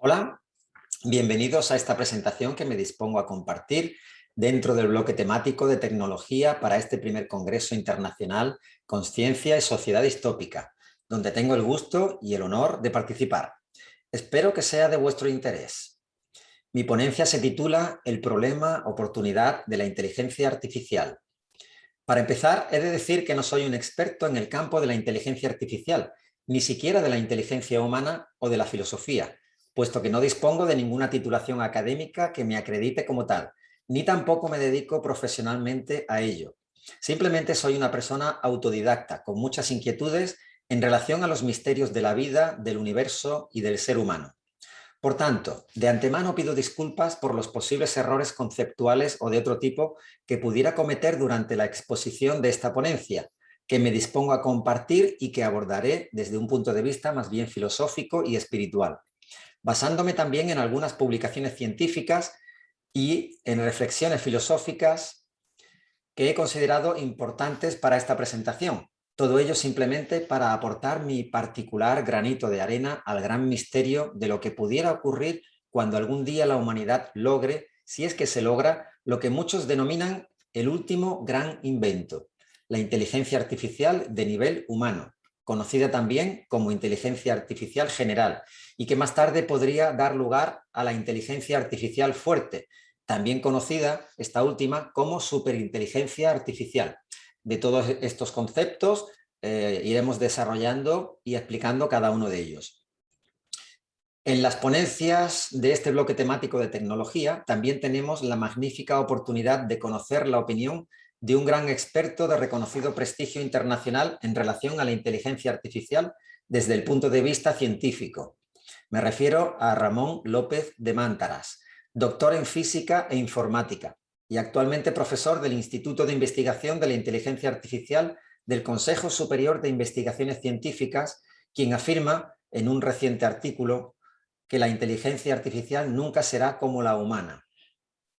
Hola, bienvenidos a esta presentación que me dispongo a compartir dentro del bloque temático de tecnología para este primer Congreso Internacional Consciencia y Sociedad Distópica, donde tengo el gusto y el honor de participar. Espero que sea de vuestro interés. Mi ponencia se titula El problema-oportunidad de la inteligencia artificial. Para empezar, he de decir que no soy un experto en el campo de la inteligencia artificial, ni siquiera de la inteligencia humana o de la filosofía, puesto que no dispongo de ninguna titulación académica que me acredite como tal, ni tampoco me dedico profesionalmente a ello. Simplemente soy una persona autodidacta, con muchas inquietudes en relación a los misterios de la vida, del universo y del ser humano. Por tanto, de antemano pido disculpas por los posibles errores conceptuales o de otro tipo que pudiera cometer durante la exposición de esta ponencia, que me dispongo a compartir y que abordaré desde un punto de vista más bien filosófico y espiritual, basándome también en algunas publicaciones científicas y en reflexiones filosóficas que he considerado importantes para esta presentación. Todo ello simplemente para aportar mi particular granito de arena al gran misterio de lo que pudiera ocurrir cuando algún día la humanidad logre, si es que se logra, lo que muchos denominan el último gran invento, la inteligencia artificial de nivel humano, conocida también como inteligencia artificial general, y que más tarde podría dar lugar a la inteligencia artificial fuerte, también conocida, esta última, como superinteligencia artificial. De todos estos conceptos iremos desarrollando y explicando cada uno de ellos. En las ponencias de este bloque temático de tecnología también tenemos la magnífica oportunidad de conocer la opinión de un gran experto de reconocido prestigio internacional en relación a la inteligencia artificial desde el punto de vista científico. Me refiero a Ramón López de Mántaras, doctor en física e informática y actualmente profesor del Instituto de Investigación de la Inteligencia Artificial del Consejo Superior de Investigaciones Científicas, quien afirma en un reciente artículo que la inteligencia artificial nunca será como la humana,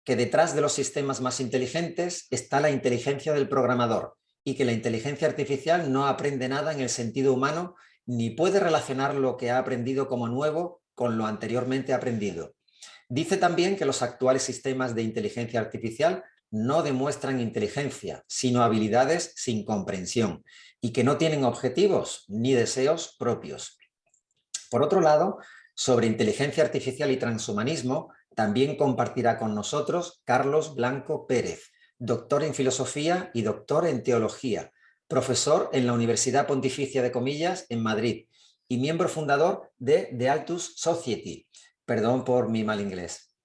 que detrás de los sistemas más inteligentes está la inteligencia del programador y que la inteligencia artificial no aprende nada en el sentido humano ni puede relacionar lo que ha aprendido como nuevo con lo anteriormente aprendido. Dice también que los actuales sistemas de inteligencia artificial no demuestran inteligencia, sino habilidades sin comprensión y que no tienen objetivos ni deseos propios. Por otro lado, sobre inteligencia artificial y transhumanismo, también compartirá con nosotros Carlos Blanco Pérez, doctor en filosofía y doctor en teología, profesor en la Universidad Pontificia de Comillas en Madrid y miembro fundador de The Altus Society, perdón por mi mal inglés,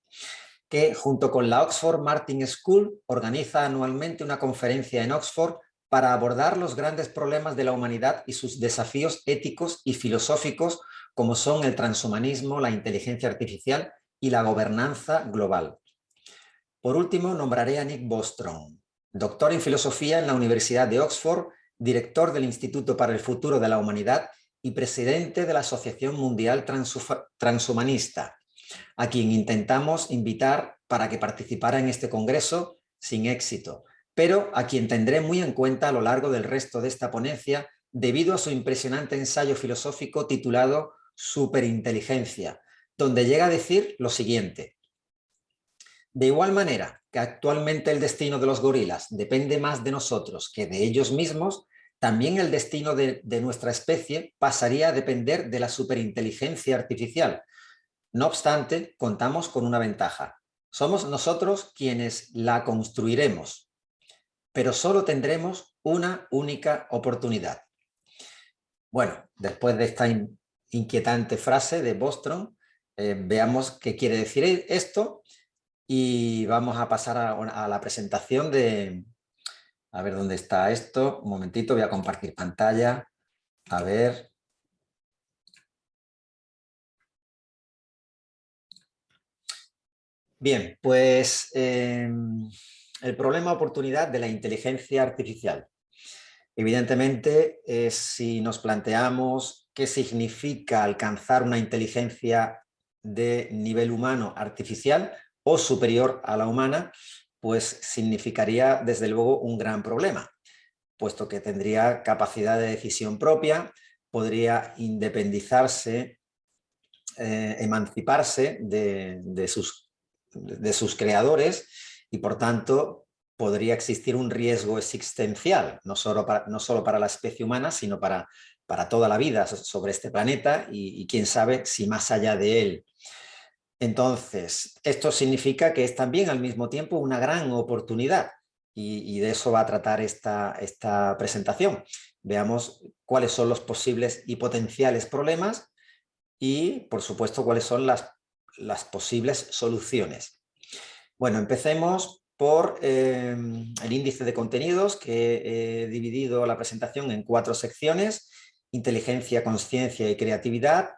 que junto con la Oxford Martin School organiza anualmente una conferencia en Oxford para abordar los grandes problemas de la humanidad y sus desafíos éticos y filosóficos como son el transhumanismo, la inteligencia artificial y la gobernanza global. Por último, nombraré a Nick Bostrom, doctor en filosofía en la Universidad de Oxford, director del Instituto para el Futuro de la Humanidad y presidente de la Asociación Mundial Transhumanista, a quien intentamos invitar para que participara en este congreso sin éxito, pero a quien tendré muy en cuenta a lo largo del resto de esta ponencia debido a su impresionante ensayo filosófico titulado Superinteligencia, donde llega a decir lo siguiente: de igual manera que actualmente el destino de los gorilas depende más de nosotros que de ellos mismos, también el destino de nuestra especie pasaría a depender de la superinteligencia artificial. No obstante, contamos con una ventaja. Somos nosotros quienes la construiremos, pero solo tendremos una única oportunidad. Bueno, después de esta inquietante frase de Bostrom, veamos qué quiere decir esto y vamos a pasar a la presentación de... A ver dónde está esto. Un momentito, voy a compartir pantalla. A ver... Bien, pues el problema-oportunidad de la inteligencia artificial. Evidentemente, si nos planteamos qué significa alcanzar una inteligencia de nivel humano artificial o superior a la humana, pues significaría desde luego un gran problema, puesto que tendría capacidad de decisión propia, podría independizarse emanciparse de sus creadores y por tanto podría existir un riesgo existencial, no solo para la especie humana, sino para toda la vida sobre este planeta y quién sabe si más allá de él. Entonces, esto significa que es también al mismo tiempo una gran oportunidad y de eso va a tratar esta presentación. Veamos cuáles son los posibles y potenciales problemas y, por supuesto, cuáles son las posibles soluciones. Bueno, empecemos por el índice de contenidos, que he dividido la presentación en 4 secciones: inteligencia, consciencia y creatividad,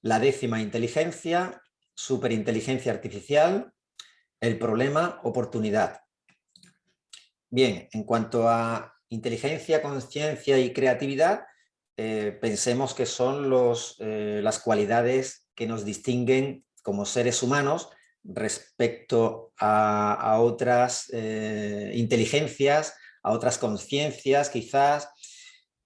la 10ª inteligencia, superinteligencia artificial, el problema, oportunidad. Bien, en cuanto a inteligencia, consciencia y creatividad, pensemos que son las cualidades que nos distinguen como seres humanos respecto a otras inteligencias, a otras conciencias quizás,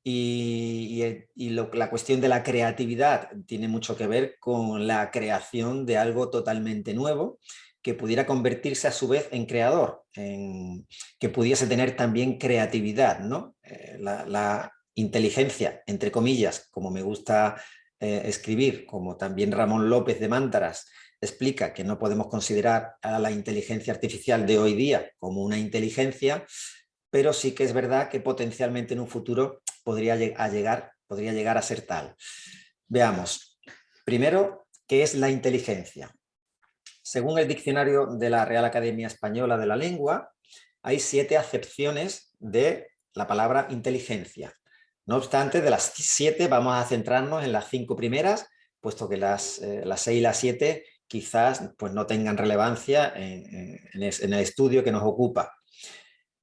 la cuestión de la creatividad tiene mucho que ver con la creación de algo totalmente nuevo que pudiera convertirse a su vez en creador, que pudiese tener también creatividad, ¿no? La inteligencia, entre comillas, como me gusta escribir, como también Ramón López de Mántaras explica, que no podemos considerar a la inteligencia artificial de hoy día como una inteligencia, pero sí que es verdad que potencialmente en un futuro podría llegar a ser tal. Veamos, primero, ¿qué es la inteligencia? Según el diccionario de la Real Academia Española de la Lengua, hay 7 acepciones de la palabra inteligencia. No obstante, de las 7 vamos a centrarnos en las 5 primeras, puesto que las 6 y las 7 quizás pues, no tengan relevancia en el estudio que nos ocupa.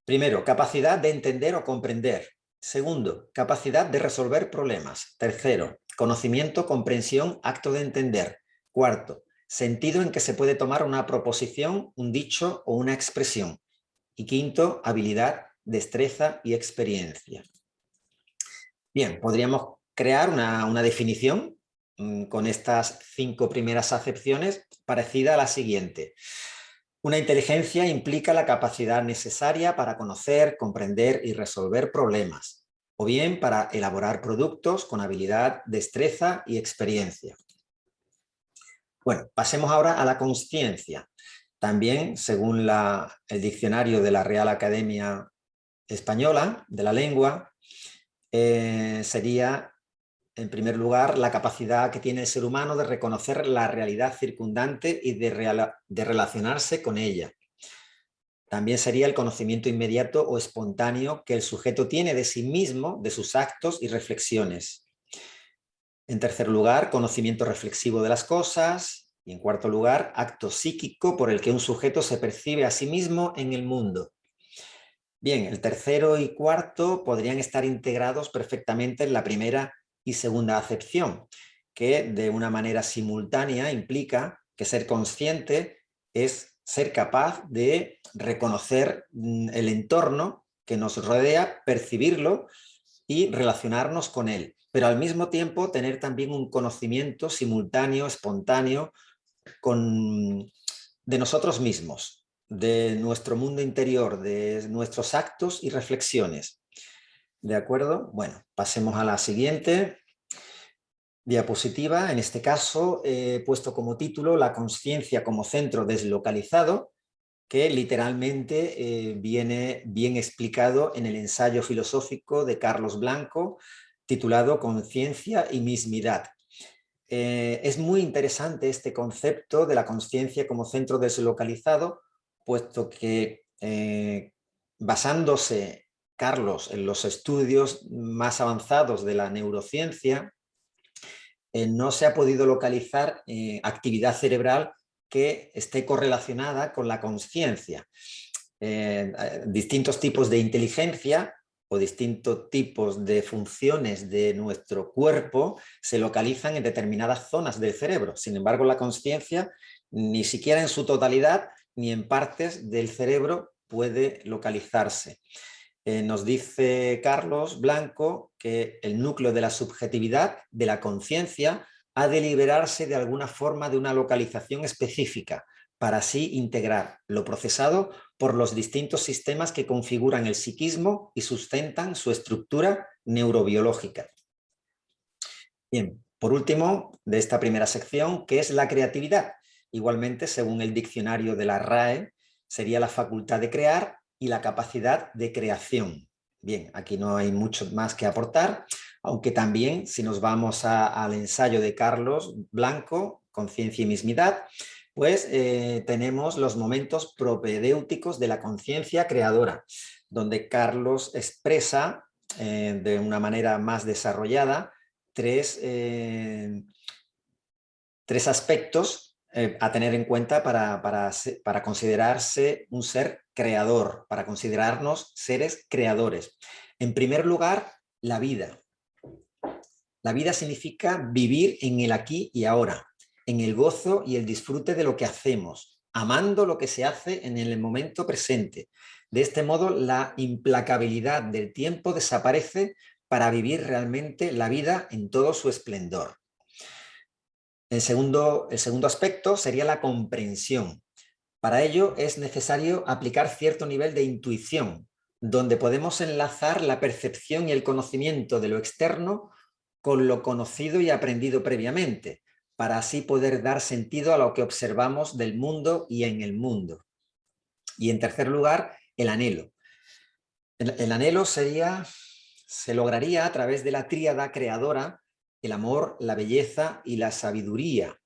Primero, capacidad de entender o comprender. Segundo, capacidad de resolver problemas. Tercero, conocimiento, comprensión, acto de entender. Cuarto, sentido en que se puede tomar una proposición, un dicho o una expresión. Y quinto, habilidad, destreza y experiencia. Bien, podríamos crear una definición con estas 5 primeras acepciones parecida a la siguiente. Una inteligencia implica la capacidad necesaria para conocer, comprender y resolver problemas, o bien para elaborar productos con habilidad, destreza y experiencia. Bueno, pasemos ahora a la consciencia. También, según el diccionario de la Real Academia Española de la Lengua, sería, en primer lugar, la capacidad que tiene el ser humano de reconocer la realidad circundante y de relacionarse con ella. También sería el conocimiento inmediato o espontáneo que el sujeto tiene de sí mismo, de sus actos y reflexiones. En tercer lugar, conocimiento reflexivo de las cosas. Y en cuarto lugar, acto psíquico por el que un sujeto se percibe a sí mismo en el mundo. Bien, el tercero y cuarto podrían estar integrados perfectamente en la primera y segunda acepción, que de una manera simultánea implica que ser consciente es ser capaz de reconocer el entorno que nos rodea, percibirlo y relacionarnos con él, pero al mismo tiempo tener también un conocimiento simultáneo, espontáneo, de nosotros mismos, de nuestro mundo interior, de nuestros actos y reflexiones. ¿De acuerdo? Bueno, pasemos a la siguiente diapositiva. En este caso he puesto como título la consciencia como centro deslocalizado, que literalmente viene bien explicado en el ensayo filosófico de Carlos Blanco, titulado Conciencia y mismidad. Es muy interesante este concepto de la consciencia como centro deslocalizado, puesto que basándose Carlos en los estudios más avanzados de la neurociencia, no se ha podido localizar actividad cerebral que esté correlacionada con la consciencia. Distintos tipos de inteligencia o distintos tipos de funciones de nuestro cuerpo se localizan en determinadas zonas del cerebro. Sin embargo, la consciencia ni siquiera en su totalidad ni en partes del cerebro puede localizarse. Nos dice Carlos Blanco que el núcleo de la subjetividad, de la conciencia, ha de liberarse de alguna forma de una localización específica, para así integrar lo procesado por los distintos sistemas que configuran el psiquismo y sustentan su estructura neurobiológica. Bien, por último, de esta primera sección, ¿qué es la creatividad? Igualmente, según el diccionario de la RAE, sería la facultad de crear y la capacidad de creación. Bien, aquí no hay mucho más que aportar, aunque también, si nos vamos al ensayo de Carlos Blanco, Conciencia y mismidad, pues tenemos los momentos propedéuticos de la conciencia creadora, donde Carlos expresa de una manera más desarrollada tres aspectos a tener en cuenta para considerarse un ser creador, para considerarnos seres creadores. En primer lugar, la vida. La vida significa vivir en el aquí y ahora, en el gozo y el disfrute de lo que hacemos, amando lo que se hace en el momento presente. De este modo, la implacabilidad del tiempo desaparece para vivir realmente la vida en todo su esplendor. El segundo aspecto sería la comprensión. Para ello es necesario aplicar cierto nivel de intuición, donde podemos enlazar la percepción y el conocimiento de lo externo con lo conocido y aprendido previamente, para así poder dar sentido a lo que observamos del mundo y en el mundo. Y en tercer lugar, el anhelo. El anhelo se lograría a través de la tríada creadora: el amor, la belleza y la sabiduría.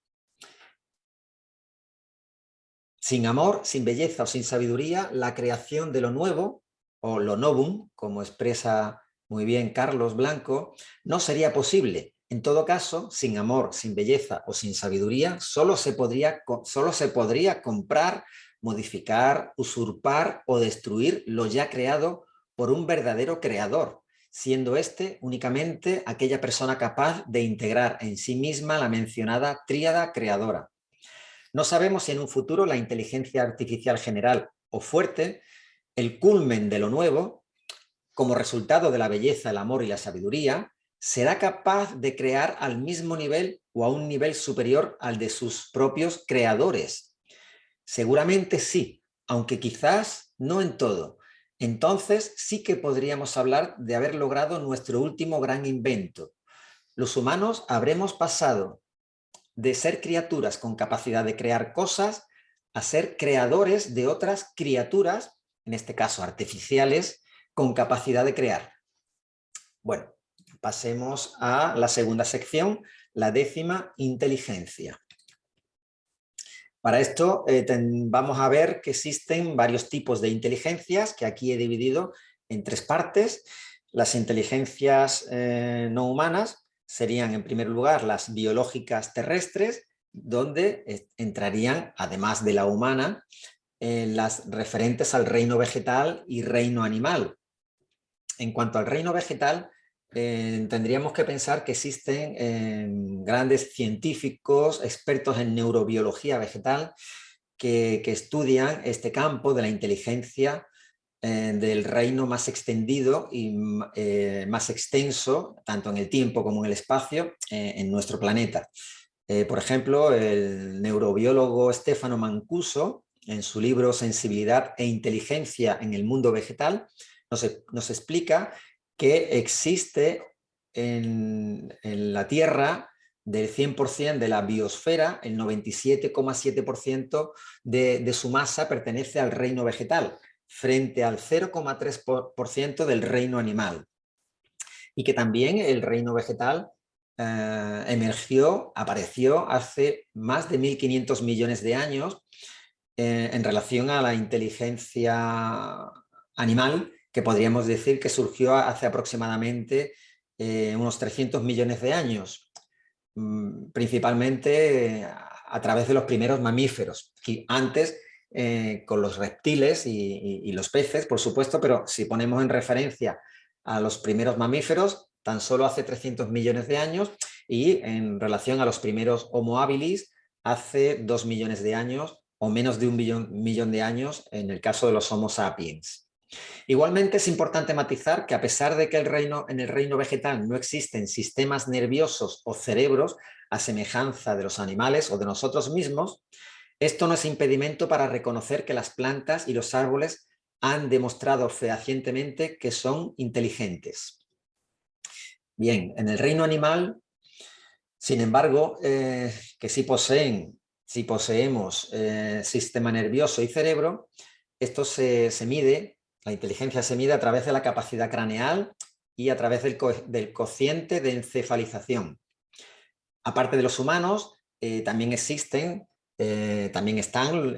Sin amor, sin belleza o sin sabiduría, la creación de lo nuevo, o lo novum, como expresa muy bien Carlos Blanco, no sería posible. En todo caso, sin amor, sin belleza o sin sabiduría, solo se podría comprar, modificar, usurpar o destruir lo ya creado por un verdadero creador, siendo éste únicamente aquella persona capaz de integrar en sí misma la mencionada tríada creadora. No sabemos si en un futuro la inteligencia artificial general o fuerte, el culmen de lo nuevo, como resultado de la belleza, el amor y la sabiduría, será capaz de crear al mismo nivel o a un nivel superior al de sus propios creadores. Seguramente sí, aunque quizás no en todo. Entonces sí que podríamos hablar de haber logrado nuestro último gran invento. Los humanos habremos pasado de ser criaturas con capacidad de crear cosas a ser creadores de otras criaturas, en este caso artificiales, con capacidad de crear. Bueno, pasemos a la segunda sección, la 10ª, inteligencia. Para esto vamos a ver que existen varios tipos de inteligencias, que aquí he dividido en 3 partes. Las inteligencias no humanas serían, en primer lugar, las biológicas terrestres, donde entrarían, además de la humana, las referentes al reino vegetal y reino animal. En cuanto al reino vegetal, tendríamos que pensar que existen grandes científicos, expertos en neurobiología vegetal, que estudian este campo de la inteligencia del reino más extendido y más extenso, tanto en el tiempo como en el espacio, en nuestro planeta. Por ejemplo, el neurobiólogo Stefano Mancuso, en su libro Sensibilidad e Inteligencia en el Mundo Vegetal, nos explica que existe en la Tierra, del 100% de la biosfera, el 97,7% de su masa pertenece al reino vegetal, frente al 0,3% del reino animal. Y que también el reino vegetal apareció hace más de 1.500 millones de años en relación a la inteligencia animal, que podríamos decir que surgió hace aproximadamente unos 300 millones de años, principalmente a través de los primeros mamíferos, y antes con los reptiles y los peces, por supuesto, pero si ponemos en referencia a los primeros mamíferos, tan solo hace 300 millones de años, y en relación a los primeros Homo habilis, hace 2 millones de años, o menos de un millón de años en el caso de los Homo sapiens. Igualmente es importante matizar que a pesar de que en el reino vegetal no existen sistemas nerviosos o cerebros a semejanza de los animales o de nosotros mismos, esto no es impedimento para reconocer que las plantas y los árboles han demostrado fehacientemente que son inteligentes. Bien, en el reino animal, sin embargo, que sí poseemos sistema nervioso y cerebro, esto se mide, la inteligencia se mide a través de la capacidad craneal y a través del cociente de encefalización. Aparte de los humanos, también existen, también están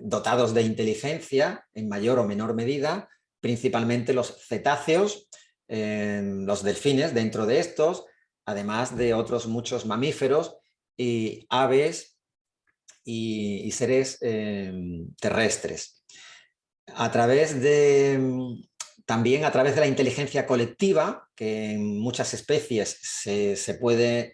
dotados de inteligencia en mayor o menor medida, principalmente los cetáceos, los delfines dentro de estos, además de otros muchos mamíferos y aves y seres terrestres. También a través de la inteligencia colectiva, que en muchas especies se puede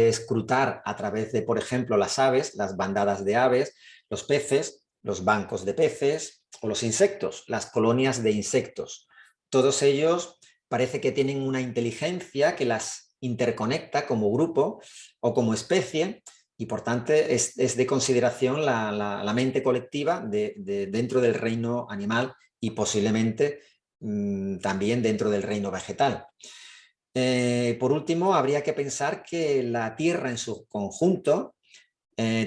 escrutar a través de, por ejemplo, las aves, las bandadas de aves, los peces, los bancos de peces o los insectos, las colonias de insectos. Todos ellos parece que tienen una inteligencia que las interconecta como grupo o como especie y por tanto es de consideración la mente colectiva dentro del reino animal y posiblemente también dentro del reino vegetal. Por último, habría que pensar que la Tierra en su conjunto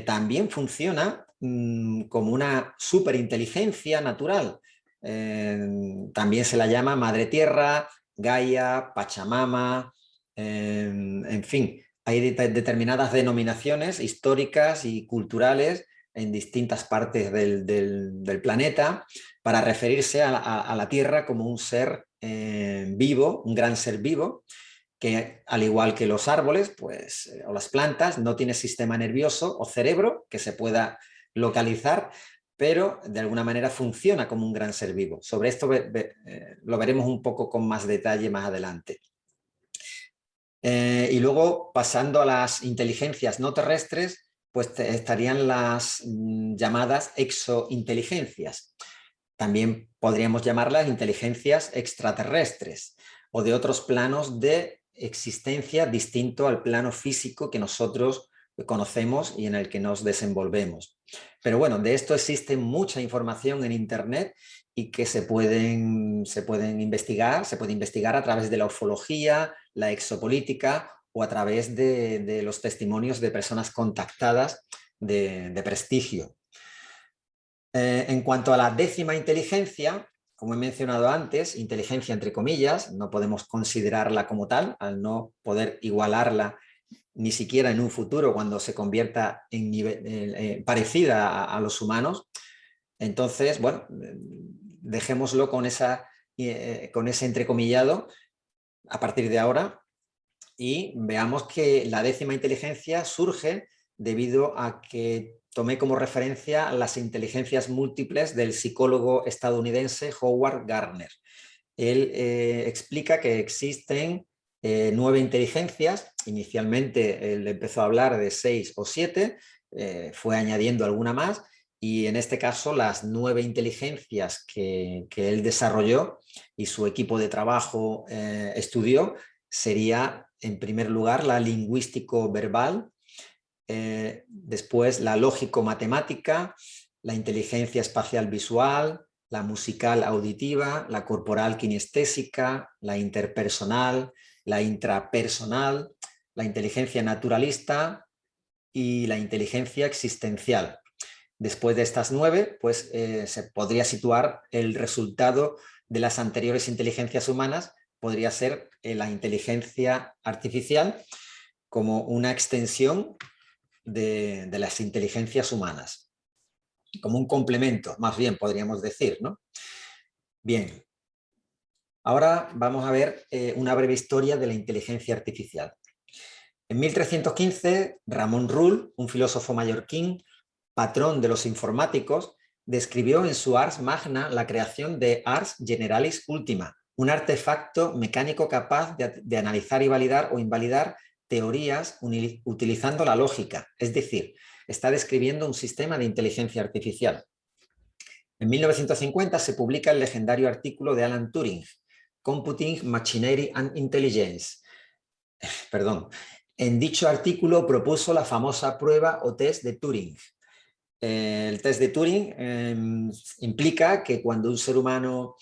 también funciona como una superinteligencia natural. También se la llama Madre Tierra, Gaia, Pachamama, en fin, hay determinadas denominaciones históricas y culturales en distintas partes del planeta para referirse a la Tierra como un ser vivo, un gran ser vivo, que al igual que los árboles pues, o las plantas, no tiene sistema nervioso o cerebro que se pueda localizar, pero de alguna manera funciona como un gran ser vivo. Sobre esto lo veremos un poco con más detalle más adelante. Y luego, pasando a las inteligencias no terrestres, pues estarían las llamadas exointeligencias. También podríamos llamarlas inteligencias extraterrestres o de otros planos de existencia distinto al plano físico que nosotros conocemos y en el que nos desenvolvemos. Pero bueno, de esto existe mucha información en Internet y que se puede investigar a través de la ufología, la exopolítica o a través de los testimonios de personas contactadas de prestigio. En cuanto a la décima inteligencia, como he mencionado antes, inteligencia entre comillas, no podemos considerarla como tal, al no poder igualarla ni siquiera en un futuro cuando se convierta en parecida a los humanos. Entonces, bueno, dejémoslo con ese entrecomillado a partir de ahora y veamos que la décima inteligencia surge debido a que tomé como referencia las inteligencias múltiples del psicólogo estadounidense Howard Gardner. Él explica que existen 9 inteligencias. Inicialmente él empezó a hablar de 6 o 7, fue añadiendo alguna más y en este caso las 9 inteligencias que él desarrolló y su equipo de trabajo estudió sería en primer lugar la lingüístico-verbal, después la lógico-matemática, la inteligencia espacial visual, la musical auditiva, la corporal kinestésica, la interpersonal, la intrapersonal, la inteligencia naturalista y la inteligencia existencial. Después de estas 9, pues se podría situar el resultado de las anteriores inteligencias humanas, podría ser la inteligencia artificial como una extensión de las inteligencias humanas, como un complemento, más bien podríamos decir, ¿no? Bien, ahora vamos a ver una breve historia de la inteligencia artificial. En 1315, Ramon Llull, un filósofo mallorquín, patrón de los informáticos, describió en su Ars Magna la creación de Ars Generalis Ultima, un artefacto mecánico capaz de analizar y validar o invalidar teorías utilizando la lógica, es decir, está describiendo un sistema de inteligencia artificial. En 1950 se publica el legendario artículo de Alan Turing, Computing, Machinery and Intelligence. Perdón. En dicho artículo propuso la famosa prueba o test de Turing. El test de Turing implica que cuando un ser humano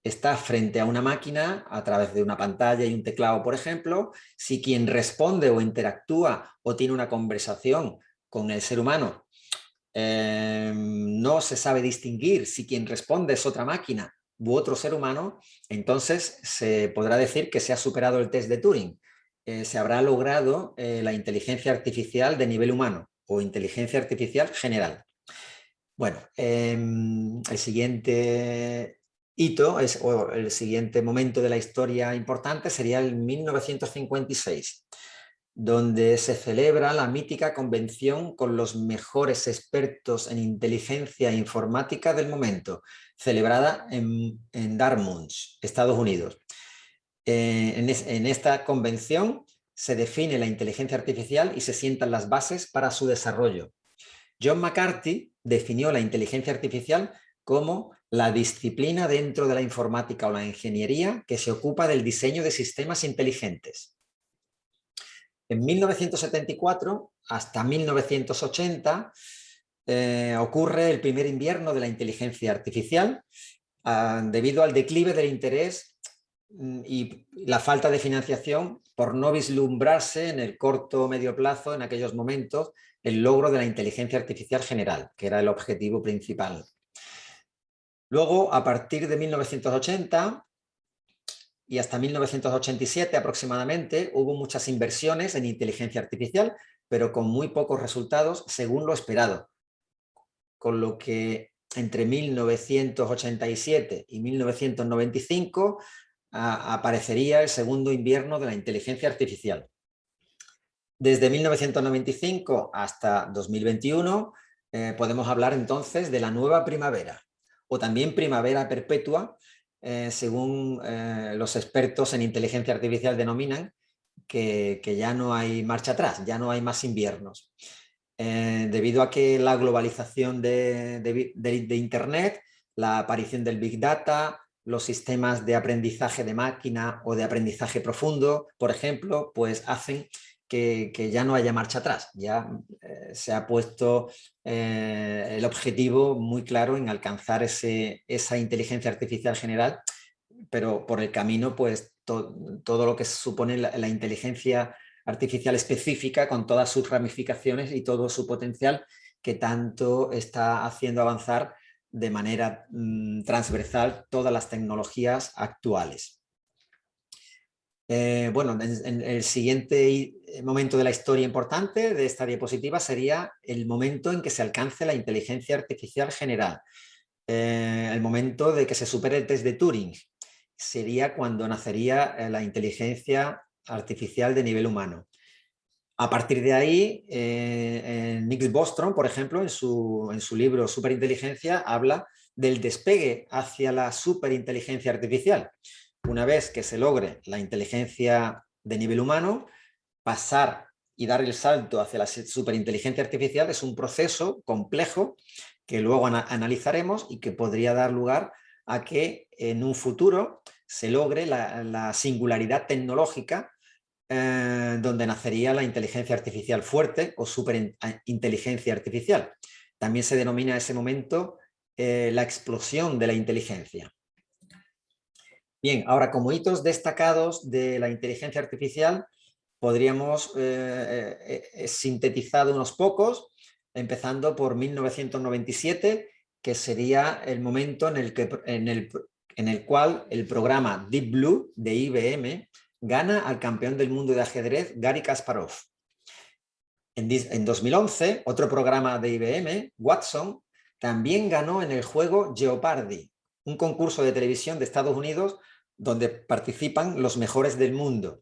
está frente a una máquina a través de una pantalla y un teclado, por ejemplo, si quien responde o interactúa o tiene una conversación con el ser humano no se sabe distinguir si quien responde es otra máquina u otro ser humano, entonces se podrá decir que se ha superado el test de Turing. Se habrá logrado la inteligencia artificial de nivel humano o inteligencia artificial general. Bueno, el siguiente hito o el siguiente momento de la historia importante sería el 1956, donde se celebra la mítica convención con los mejores expertos en inteligencia informática del momento, celebrada en Dartmouth, Estados Unidos. En esta convención se define la inteligencia artificial y se sientan las bases para su desarrollo. John McCarthy definió la inteligencia artificial como la disciplina dentro de la informática o la ingeniería que se ocupa del diseño de sistemas inteligentes. En 1974 hasta 1980 ocurre el primer invierno de la inteligencia artificial debido al declive del interés y la falta de financiación por no vislumbrarse en el corto o medio plazo en aquellos momentos el logro de la inteligencia artificial general, que era el objetivo principal. Luego, a partir de 1980 y hasta 1987 aproximadamente, hubo muchas inversiones en inteligencia artificial, pero con muy pocos resultados según lo esperado. Con lo que entre 1987 y 1995 aparecería el segundo invierno de la inteligencia artificial. Desde 1995 hasta 2021 podemos hablar entonces de la nueva primavera o también primavera perpetua, según los expertos en inteligencia artificial denominan, que ya no hay marcha atrás, ya no hay más inviernos. Debido a que la globalización de Internet, la aparición del Big Data, los sistemas de aprendizaje de máquina o de aprendizaje profundo, por ejemplo, pues hacen que ya no haya marcha atrás. Ya se ha puesto el objetivo muy claro en alcanzar esa inteligencia artificial general, pero por el camino, pues todo lo que supone la inteligencia artificial específica con todas sus ramificaciones y todo su potencial que tanto está haciendo avanzar de manera transversal todas las tecnologías actuales. Bueno, en el siguiente momento de la historia importante de esta diapositiva sería el momento en que se alcance la inteligencia artificial general. El momento de que se supere el test de Turing. Sería cuando nacería la inteligencia artificial de nivel humano. A partir de ahí, Nick Bostrom, por ejemplo, en su libro Superinteligencia, habla del despegue hacia la superinteligencia artificial. Una vez que se logre la inteligencia de nivel humano, pasar y dar el salto hacia la superinteligencia artificial es un proceso complejo que luego analizaremos y que podría dar lugar a que en un futuro se logre la singularidad tecnológica donde nacería la inteligencia artificial fuerte o superinteligencia artificial. También se denomina ese momento la explosión de la inteligencia. Bien, ahora como hitos destacados de la inteligencia artificial podríamos sintetizar unos pocos, empezando por 1997, que sería el momento en el cual el programa Deep Blue de IBM gana al campeón del mundo de ajedrez Garry Kasparov. En 2011, otro programa de IBM, Watson, también ganó en el juego Jeopardy, un concurso de televisión de Estados Unidos donde participan los mejores del mundo.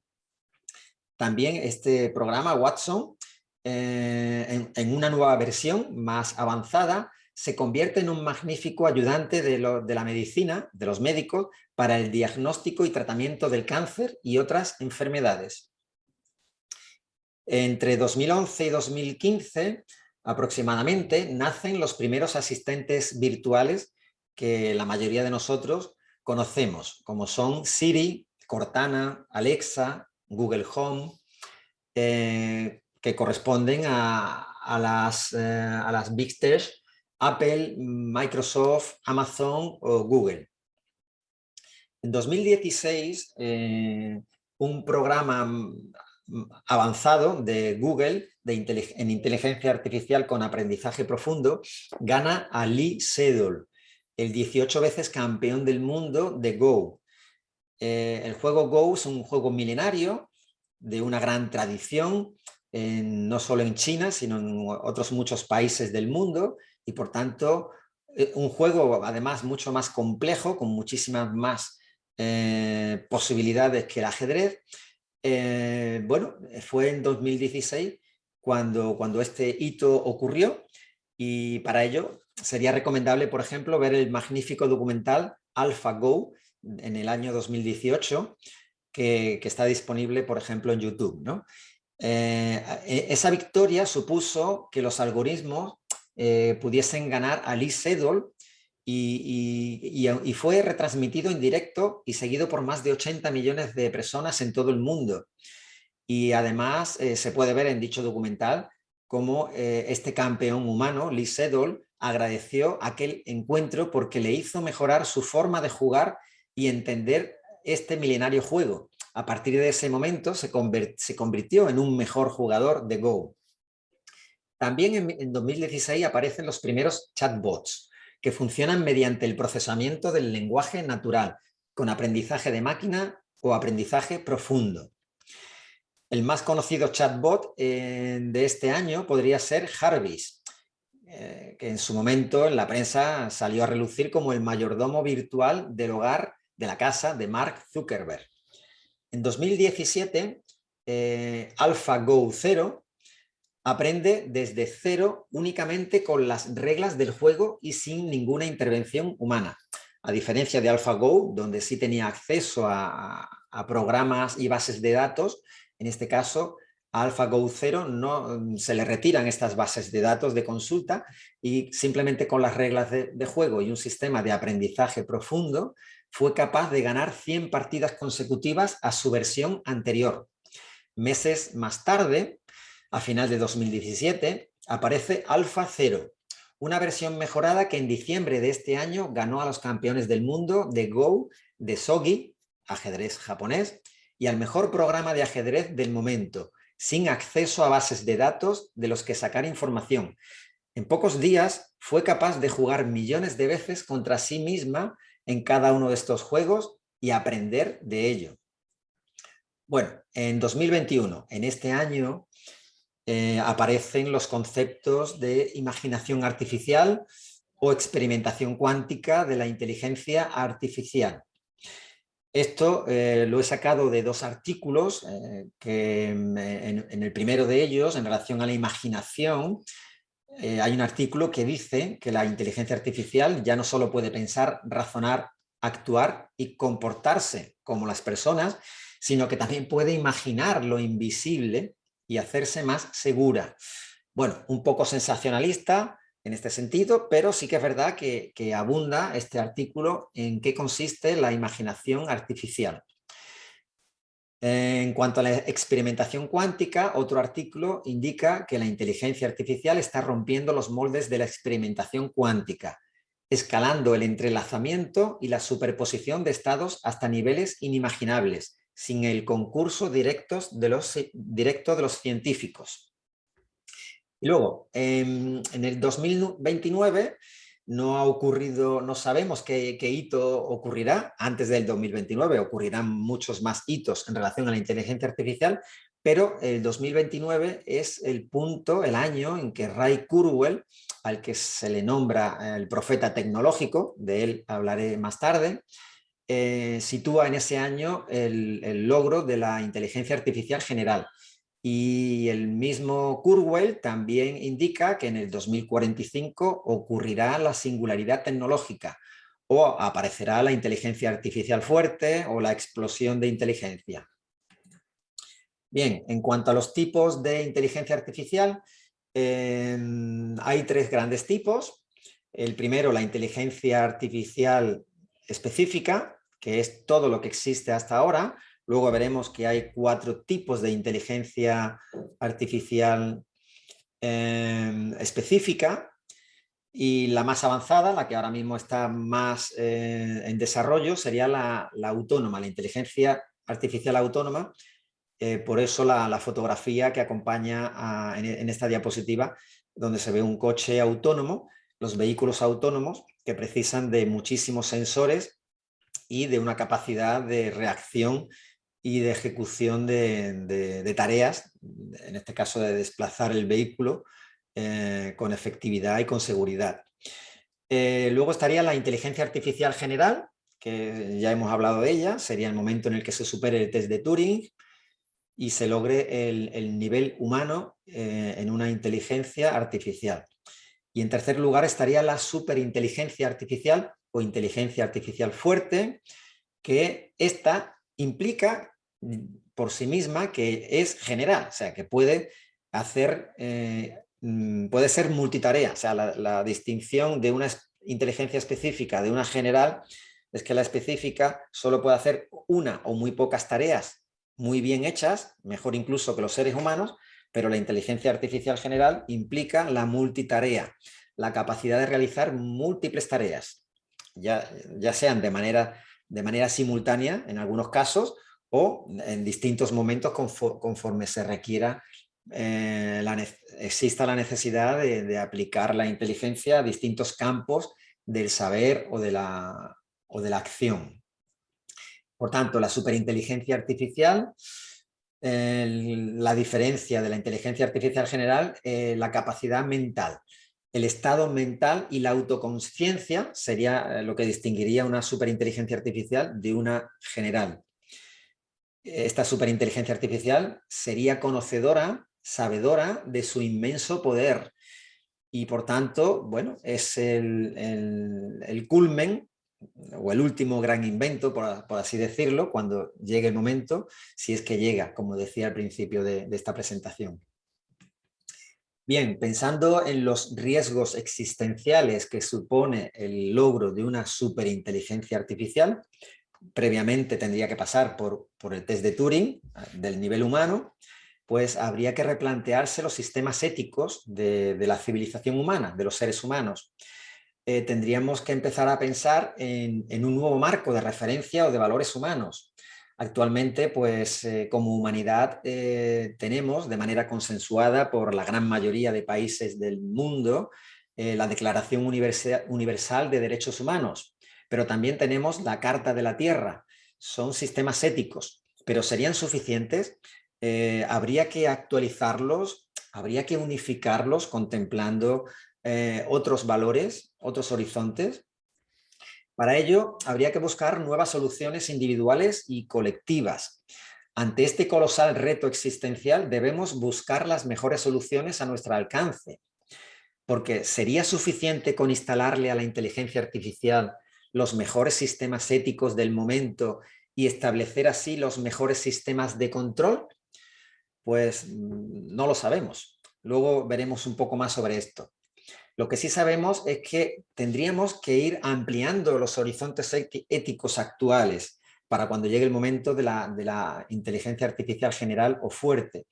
También este programa, Watson, en una nueva versión más avanzada, se convierte en un magnífico ayudante de la medicina, de los médicos, para el diagnóstico y tratamiento del cáncer y otras enfermedades. Entre 2011 y 2015, aproximadamente, nacen los primeros asistentes virtuales que la mayoría de nosotros conocemos, como son Siri, Cortana, Alexa, Google Home, que corresponden a las Big Tech, Apple, Microsoft, Amazon o Google. En 2016, un programa avanzado de Google en inteligencia artificial con aprendizaje profundo gana a Lee Sedol, el 18 veces campeón del mundo de Go. El juego Go es un juego milenario de una gran tradición, no solo en China, sino en otros muchos países del mundo, y por tanto un juego además mucho más complejo, con muchísimas más posibilidades que el ajedrez. Bueno, fue en 2016 cuando este hito ocurrió, y para ello sería recomendable, por ejemplo, ver el magnífico documental AlphaGo en el año 2018, que está disponible, por ejemplo, en YouTube, ¿no? Esa victoria supuso que los algoritmos pudiesen ganar a Lee Sedol y fue retransmitido en directo y seguido por más de 80 millones de personas en todo el mundo. Y además se puede ver en dicho documental cómo este campeón humano, Lee Sedol, agradeció aquel encuentro porque le hizo mejorar su forma de jugar y entender este milenario juego. A partir de ese momento se convirtió en un mejor jugador de Go. También en 2016 aparecen los primeros chatbots, que funcionan mediante el procesamiento del lenguaje natural, con aprendizaje de máquina o aprendizaje profundo. El más conocido chatbot de este año podría ser Jarvis, que en su momento en la prensa salió a relucir como el mayordomo virtual del hogar de la casa de Mark Zuckerberg. En 2017, AlphaGo Zero aprende desde cero únicamente con las reglas del juego y sin ninguna intervención humana. A diferencia de AlphaGo, donde sí tenía acceso a programas y bases de datos, en este caso a AlphaGo Zero no se le retiran estas bases de datos de consulta y simplemente con las reglas de juego y un sistema de aprendizaje profundo fue capaz de ganar 100 partidas consecutivas a su versión anterior. Meses más tarde, a final de 2017, aparece Alpha Zero, una versión mejorada que en diciembre de este año ganó a los campeones del mundo de Go, de Shogi, ajedrez japonés, y al mejor programa de ajedrez del momento, sin acceso a bases de datos de los que sacar información. En pocos días fue capaz de jugar millones de veces contra sí misma en cada uno de estos juegos y aprender de ello. Bueno, en 2021, en este año, aparecen los conceptos de imaginación artificial o experimentación cuántica de la inteligencia artificial. Esto lo he sacado de dos artículos, que en el primero de ellos, en relación a la imaginación, hay un artículo que dice que la inteligencia artificial ya no solo puede pensar, razonar, actuar y comportarse como las personas, sino que también puede imaginar lo invisible y hacerse más segura. Bueno, un poco sensacionalista en este sentido, pero sí que es verdad que abunda este artículo en qué consiste la imaginación artificial. En cuanto a la experimentación cuántica, otro artículo indica que la inteligencia artificial está rompiendo los moldes de la experimentación cuántica, escalando el entrelazamiento y la superposición de estados hasta niveles inimaginables, sin el concurso directo de los científicos. Y luego, en el 2029 no ha ocurrido, no sabemos qué hito ocurrirá antes del 2029, ocurrirán muchos más hitos en relación a la inteligencia artificial, pero el 2029 es el punto, el año en que Ray Kurzweil, al que se le nombra el profeta tecnológico, de él hablaré más tarde, sitúa en ese año el logro de la inteligencia artificial general. Y el mismo Kurzweil también indica que en el 2045 ocurrirá la singularidad tecnológica o aparecerá la inteligencia artificial fuerte o la explosión de inteligencia. Bien, en cuanto a los tipos de inteligencia artificial, hay tres grandes tipos. El primero, la inteligencia artificial específica, que es todo lo que existe hasta ahora. Luego veremos que hay 4 tipos de inteligencia artificial específica, y la más avanzada, la que ahora mismo está más en desarrollo, sería la autónoma, la inteligencia artificial autónoma. Por eso la fotografía que acompaña en esta diapositiva, donde se ve un coche autónomo, los vehículos autónomos que precisan de muchísimos sensores y de una capacidad de reacción y de ejecución de tareas, en este caso de desplazar el vehículo con efectividad y con seguridad. Luego estaría la inteligencia artificial general, que ya hemos hablado de ella, sería el momento en el que se supere el test de Turing y se logre el nivel humano en una inteligencia artificial. Y en tercer lugar estaría la superinteligencia artificial o inteligencia artificial fuerte, que esta implica por sí misma que es general, o sea, que puede hacer, puede ser multitarea. O sea, la distinción de una inteligencia específica de una general es que la específica solo puede hacer una o muy pocas tareas muy bien hechas, mejor incluso que los seres humanos, pero la inteligencia artificial general implica la multitarea, la capacidad de realizar múltiples tareas, ya sean de manera simultánea en algunos casos o en distintos momentos conforme se requiera, exista la necesidad de aplicar la inteligencia a distintos campos del saber o de la acción. Por tanto, la superinteligencia artificial, la diferencia de la inteligencia artificial general, la capacidad mental. El estado mental y la autoconsciencia sería lo que distinguiría una superinteligencia artificial de una general. Esta superinteligencia artificial sería conocedora, sabedora de su inmenso poder y por tanto, bueno, es el culmen o el último gran invento, por así decirlo, cuando llegue el momento, si es que llega, como decía al principio de esta presentación. Bien, pensando en los riesgos existenciales que supone el logro de una superinteligencia artificial, previamente tendría que pasar por el test de Turing del nivel humano, pues habría que replantearse los sistemas éticos de la civilización humana, de los seres humanos. Tendríamos que empezar a pensar en un nuevo marco de referencia o de valores humanos. Actualmente, pues como humanidad tenemos de manera consensuada por la gran mayoría de países del mundo la Declaración Universal de Derechos Humanos, pero también tenemos la Carta de la Tierra. Son sistemas éticos, pero ¿serían suficientes? Habría que actualizarlos, habría que unificarlos contemplando otros valores, otros horizontes. Para ello, habría que buscar nuevas soluciones individuales y colectivas. Ante este colosal reto existencial, debemos buscar las mejores soluciones a nuestro alcance, porque ¿sería suficiente con instalarle a la inteligencia artificial los mejores sistemas éticos del momento y establecer así los mejores sistemas de control? Pues no lo sabemos. Luego veremos un poco más sobre esto. Lo que sí sabemos es que tendríamos que ir ampliando los horizontes éticos actuales para cuando llegue el momento de la inteligencia artificial general o fuerte.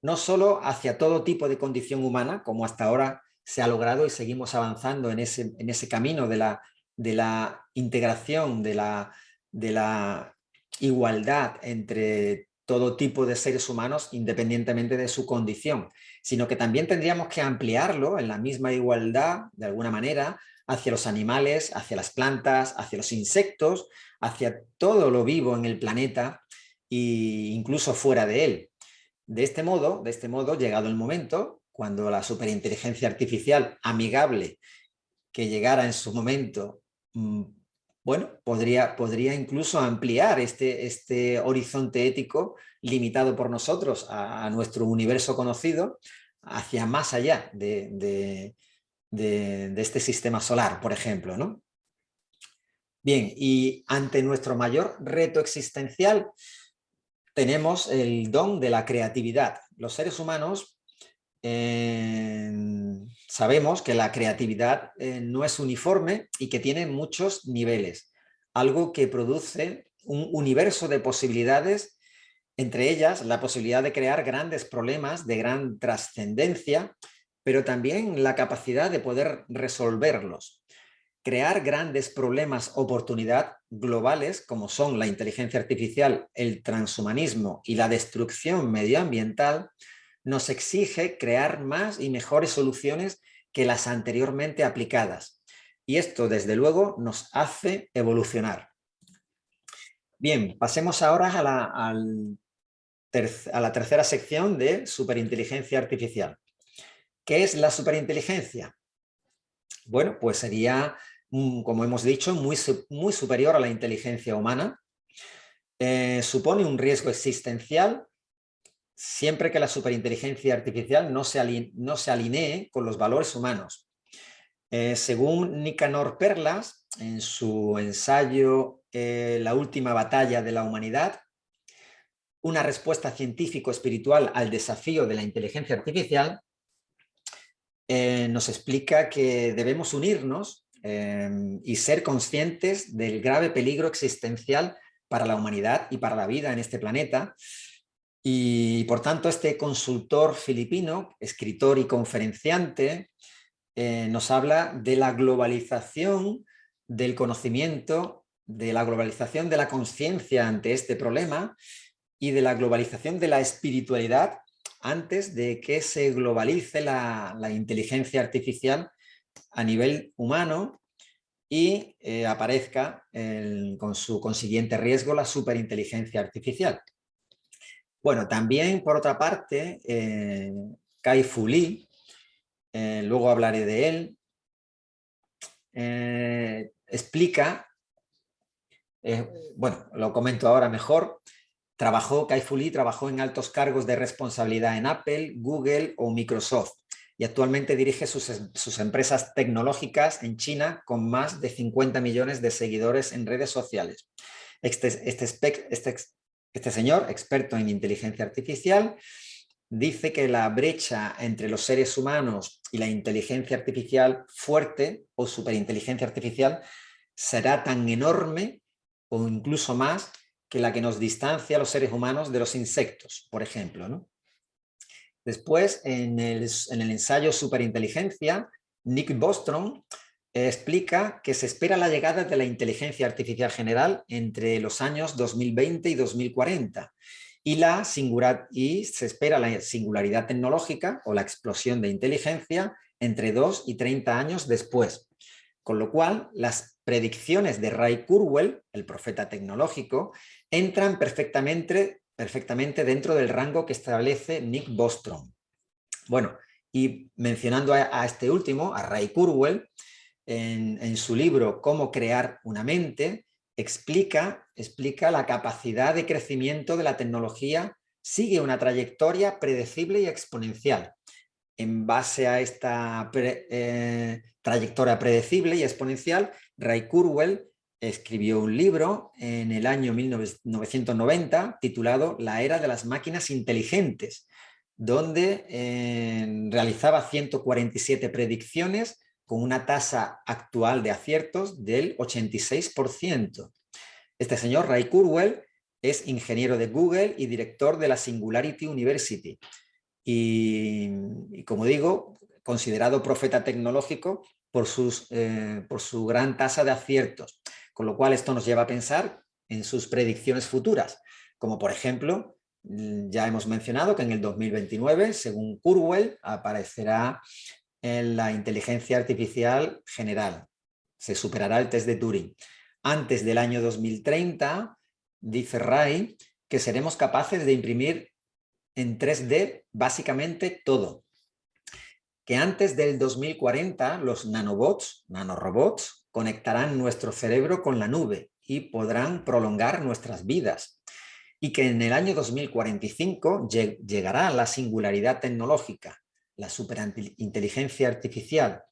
No solo hacia todo tipo de condición humana, como hasta ahora se ha logrado y seguimos avanzando en ese camino de la integración, de la igualdad entre todo tipo de seres humanos independientemente de su condición, sino que también tendríamos que ampliarlo en la misma igualdad, de alguna manera, hacia los animales, hacia las plantas, hacia los insectos, hacia todo lo vivo en el planeta e incluso fuera de él. De este modo, llegado el momento, cuando la superinteligencia artificial amigable que llegara en su momento, bueno, podría incluso ampliar este horizonte ético limitado por nosotros a nuestro universo conocido hacia más allá de este sistema solar, por ejemplo, ¿no? Bien, y ante nuestro mayor reto existencial tenemos el don de la creatividad. Los seres humanos sabemos que la creatividad no es uniforme y que tiene muchos niveles, algo que produce un universo de posibilidades, entre ellas la posibilidad de crear grandes problemas de gran trascendencia, pero también la capacidad de poder resolverlos. Crear grandes problemas oportunidad globales como son la inteligencia artificial, el transhumanismo y la destrucción medioambiental nos exige crear más y mejores soluciones que las anteriormente aplicadas. Y esto, desde luego, nos hace evolucionar. Bien, pasemos ahora a la tercera sección de superinteligencia artificial. ¿Qué es la superinteligencia? Bueno, pues sería, como hemos dicho, muy superior a la inteligencia humana. Supone un riesgo existencial siempre que la superinteligencia artificial no se alinee con los valores humanos. Según Nicanor Perlas, en su ensayo La última batalla de la humanidad, una respuesta científico-espiritual al desafío de la inteligencia artificial, nos explica que debemos unirnos y ser conscientes del grave peligro existencial para la humanidad y para la vida en este planeta. Y por tanto, este consultor filipino, escritor y conferenciante, nos habla de la globalización del conocimiento, de la globalización de la conciencia ante este problema y de la globalización de la espiritualidad antes de que se globalice la inteligencia artificial a nivel humano y aparezca con su consiguiente riesgo la superinteligencia artificial. Bueno, también por otra parte, Kai-Fu Lee, luego hablaré de él, explica, bueno, lo comento ahora mejor. Kai-Fu Lee trabajó en altos cargos de responsabilidad en Apple, Google o Microsoft y actualmente dirige sus empresas tecnológicas en China con más de 50 millones de seguidores en redes sociales. Este señor, experto en inteligencia artificial, dice que la brecha entre los seres humanos y la inteligencia artificial fuerte o superinteligencia artificial será tan enorme o incluso más que la que nos distancia a los seres humanos de los insectos, por ejemplo, ¿no? Después, en el ensayo Superinteligencia, Nick Bostrom explica que se espera la llegada de la inteligencia artificial general entre los años 2020 y 2040 y se espera la singularidad tecnológica o la explosión de inteligencia entre 2 y 30 años después. Con lo cual, las predicciones de Ray Kurzweil, el profeta tecnológico, entran perfectamente dentro del rango que establece Nick Bostrom. Bueno, y mencionando a este último, a Ray Kurzweil, en su libro Cómo crear una mente, explica la capacidad de crecimiento de la tecnología, sigue una trayectoria predecible y exponencial. En base a esta trayectoria predecible y exponencial, Ray Kurzweil escribió un libro en el año 1990 titulado La era de las máquinas inteligentes, donde realizaba 147 predicciones con una tasa actual de aciertos del 86%. Este señor, Ray Kurzweil, es ingeniero de Google y director de la Singularity University. Y como digo, considerado profeta tecnológico por su gran tasa de aciertos, con lo cual esto nos lleva a pensar en sus predicciones futuras, como por ejemplo, ya hemos mencionado que en el 2029, según Kurzweil, aparecerá en la inteligencia artificial general, se superará el test de Turing. Antes del año 2030, dice Ray, que seremos capaces de imprimir en 3D básicamente todo. Que antes del 2040 los nanorobots, conectarán nuestro cerebro con la nube y podrán prolongar nuestras vidas. Y que en el año 2045 llegará la singularidad tecnológica, la superinteligencia artificial.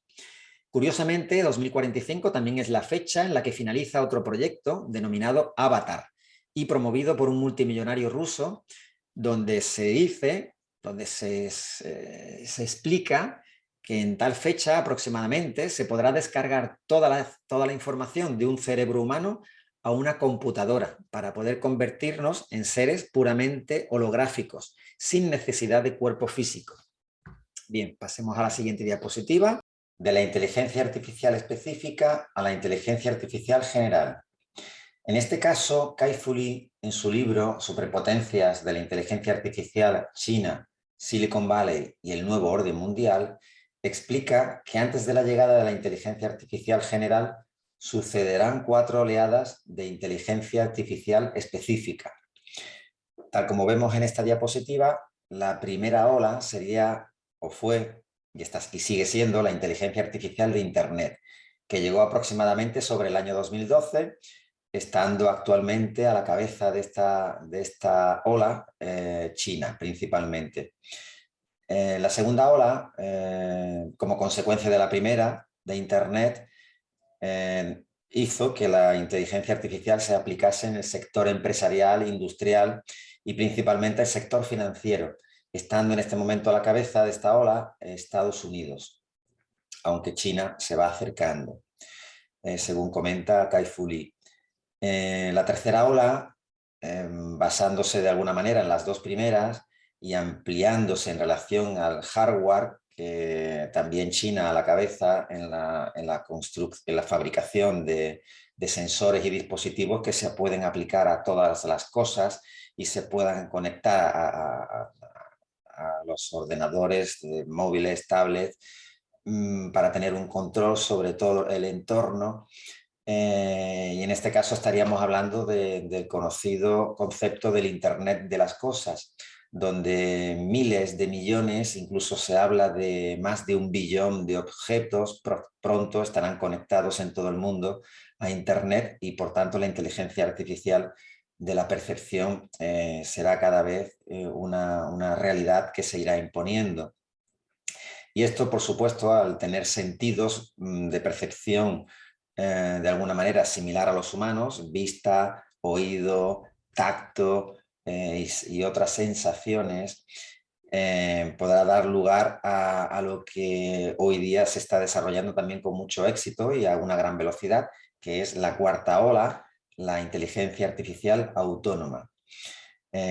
Curiosamente, 2045 también es la fecha en la que finaliza otro proyecto denominado Avatar y promovido por un multimillonario ruso, donde se explica que en tal fecha aproximadamente se podrá descargar toda la información de un cerebro humano a una computadora para poder convertirnos en seres puramente holográficos, sin necesidad de cuerpo físico. Bien, pasemos a la siguiente diapositiva. De la inteligencia artificial específica a la inteligencia artificial general. En este caso, Kai-Fu Lee, en su libro Superpotencias de la inteligencia artificial China, Silicon Valley y el nuevo orden mundial, explica que antes de la llegada de la inteligencia artificial general sucederán 4 oleadas de inteligencia artificial específica. Tal como vemos en esta diapositiva, la primera ola sería o fue y sigue siendo la inteligencia artificial de Internet, que llegó aproximadamente sobre el año 2012, estando actualmente a la cabeza de esta ola China principalmente. La segunda ola, como consecuencia de la primera, de Internet, hizo que la inteligencia artificial se aplicase en el sector empresarial, industrial y principalmente el sector financiero, estando en este momento a la cabeza de esta ola Estados Unidos, aunque China se va acercando, según comenta Kai-Fu Lee. La tercera ola, basándose de alguna manera en las dos primeras y ampliándose en relación al hardware, que también China a la cabeza en la fabricación de sensores y dispositivos que se pueden aplicar a todas las cosas y se puedan conectar a los ordenadores móviles, tablets, para tener un control sobre todo el entorno. Y en este caso estaríamos hablando del conocido concepto del Internet de las cosas, donde miles de millones, incluso se habla de más de 1 billón de objetos, pronto estarán conectados en todo el mundo a Internet y por tanto la inteligencia artificial de la percepción será cada vez una realidad que se irá imponiendo. Y esto, por supuesto, al tener sentidos de percepción de alguna manera similar a los humanos, vista, oído, tacto y otras sensaciones, podrá dar lugar a lo que hoy día se está desarrollando también con mucho éxito y a una gran velocidad, que es la cuarta ola, la inteligencia artificial autónoma.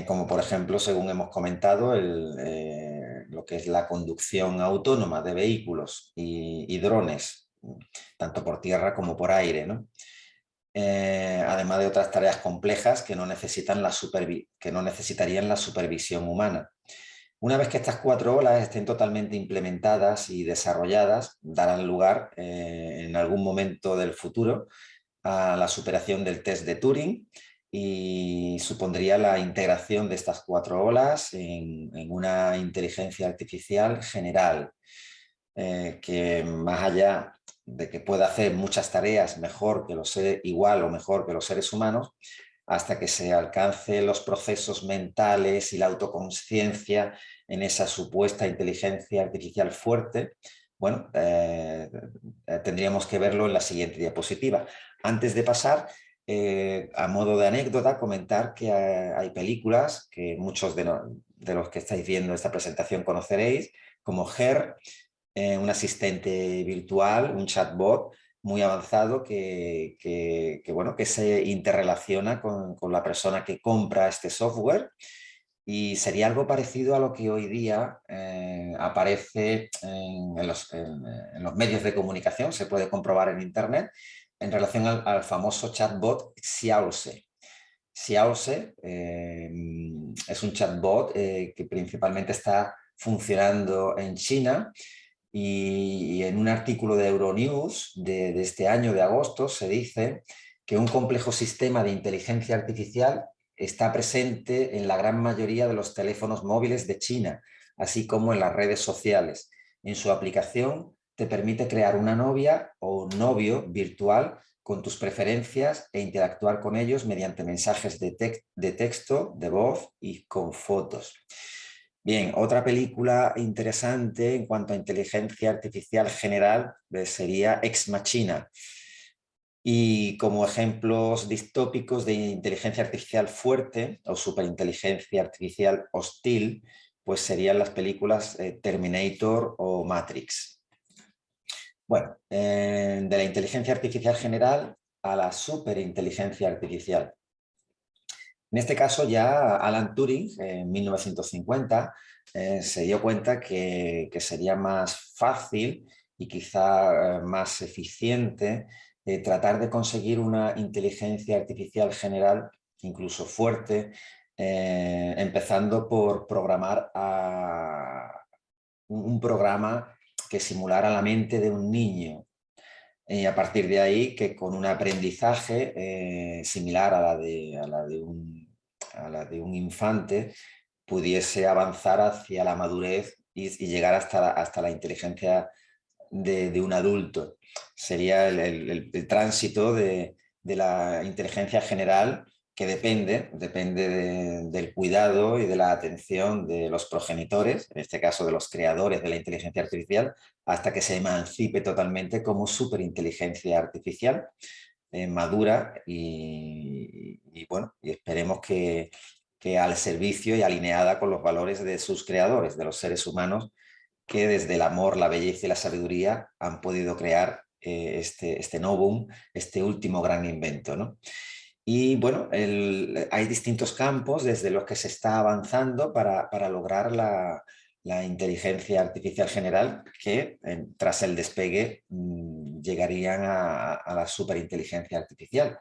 Como por ejemplo, según hemos comentado, lo que es la conducción autónoma de vehículos y drones, tanto por tierra como por aire, ¿no? Además de otras tareas complejas que no necesitarían la supervisión humana. Una vez que estas 4 olas estén totalmente implementadas y desarrolladas, darán lugar en algún momento del futuro a la superación del test de Turing y supondría la integración de estas 4 olas en una inteligencia artificial general, que más allá de que pueda hacer muchas tareas mejor que igual o mejor que los seres humanos, hasta que se alcancen los procesos mentales y la autoconsciencia en esa supuesta inteligencia artificial fuerte, bueno, tendríamos que verlo en la siguiente diapositiva. Antes de pasar, a modo de anécdota, comentar que hay películas que muchos de los que estáis viendo esta presentación conoceréis, como Her, un asistente virtual, un chatbot muy avanzado bueno, que se interrelaciona con la persona que compra este software, y sería algo parecido a lo que hoy día aparece en los medios de comunicación, se puede comprobar en Internet, en relación al famoso chatbot Xiaoze. Xiaoze es un chatbot que principalmente está funcionando en China, y en un artículo de Euronews de este año, de agosto, se dice que un complejo sistema de inteligencia artificial está presente en la gran mayoría de los teléfonos móviles de China, así como en las redes sociales. En su aplicación te permite crear una novia o un novio virtual con tus preferencias e interactuar con ellos mediante mensajes de texto, de voz y con fotos. Bien, otra película interesante en cuanto a inteligencia artificial general sería Ex Machina. Y como ejemplos distópicos de inteligencia artificial fuerte o superinteligencia artificial hostil, pues serían las películas Terminator o Matrix. Bueno, de la inteligencia artificial general a la superinteligencia artificial. En este caso ya Alan Turing, en 1950, se dio cuenta que sería más fácil y quizá más eficiente tratar de conseguir una inteligencia artificial general, incluso fuerte, empezando por programar un programa que simulara la mente de un niño. Y a partir de ahí, que con un aprendizaje similar a la de un infante, pudiese avanzar hacia la madurez y llegar hasta la inteligencia de un adulto. Sería el tránsito de la inteligencia general, que depende del cuidado y de la atención de los progenitores, en este caso de los creadores de la inteligencia artificial, hasta que se emancipe totalmente como superinteligencia artificial, madura bueno, y esperemos que al servicio y alineada con los valores de sus creadores, de los seres humanos, que desde el amor, la belleza y la sabiduría han podido crear este novum, este último gran invento, ¿no? Y bueno, hay distintos campos desde los que se está avanzando para lograr la inteligencia artificial general que tras el despegue llegarían a la superinteligencia artificial.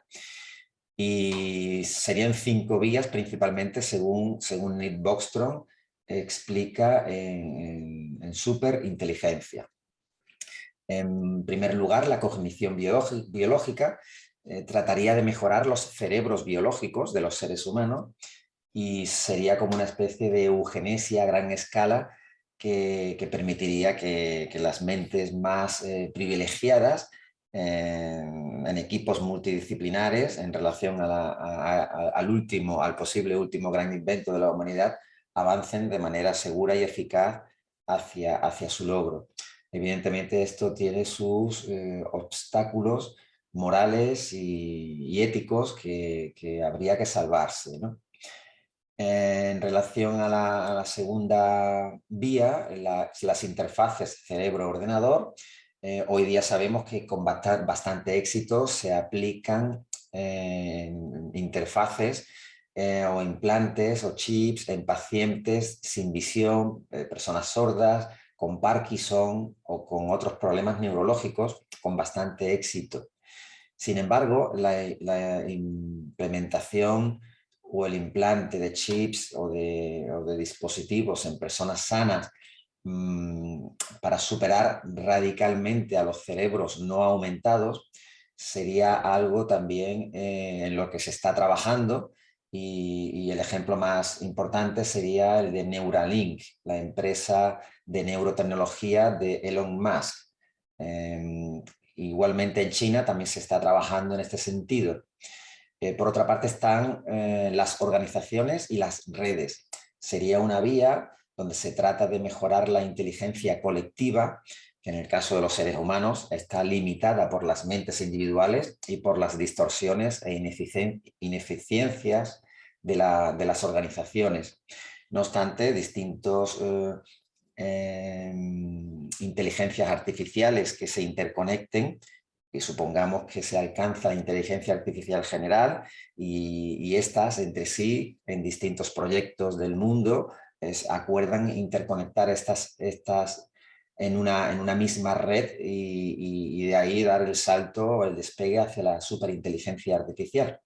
Y serían 5 vías principalmente según Nick Bostrom explica en superinteligencia. En primer lugar, la cognición biológica trataría de mejorar los cerebros biológicos de los seres humanos y sería como una especie de eugenesia a gran escala que permitiría que las mentes más privilegiadas en equipos multidisciplinares en relación al posible último gran invento de la humanidad avancen de manera segura y eficaz hacia su logro. Evidentemente esto tiene sus obstáculos morales y éticos que habría que salvarse, ¿no? En relación a la segunda vía, las interfaces cerebro-ordenador, hoy día sabemos que con bastante éxito se aplican interfaces o implantes o chips en pacientes sin visión, personas sordas, con Parkinson o con otros problemas neurológicos con bastante éxito. Sin embargo, la implementación o el implante de chips o de dispositivos en personas sanas para superar radicalmente a los cerebros no aumentados sería algo también en lo que se está trabajando y el ejemplo más importante sería el de Neuralink, la empresa de neurotecnología de Elon Musk. Igualmente en China también se está trabajando en este sentido. Por otra parte están las organizaciones y las redes. Sería una vía donde se trata de mejorar la inteligencia colectiva, que en el caso de los seres humanos está limitada por las mentes individuales y por las distorsiones e ineficiencias de las organizaciones. No obstante, distintos inteligencias artificiales que se interconecten y supongamos que se alcanza la inteligencia artificial general y estas entre sí en distintos proyectos del mundo acuerdan interconectar estas en una misma red y de ahí dar el salto o el despegue hacia la superinteligencia artificial.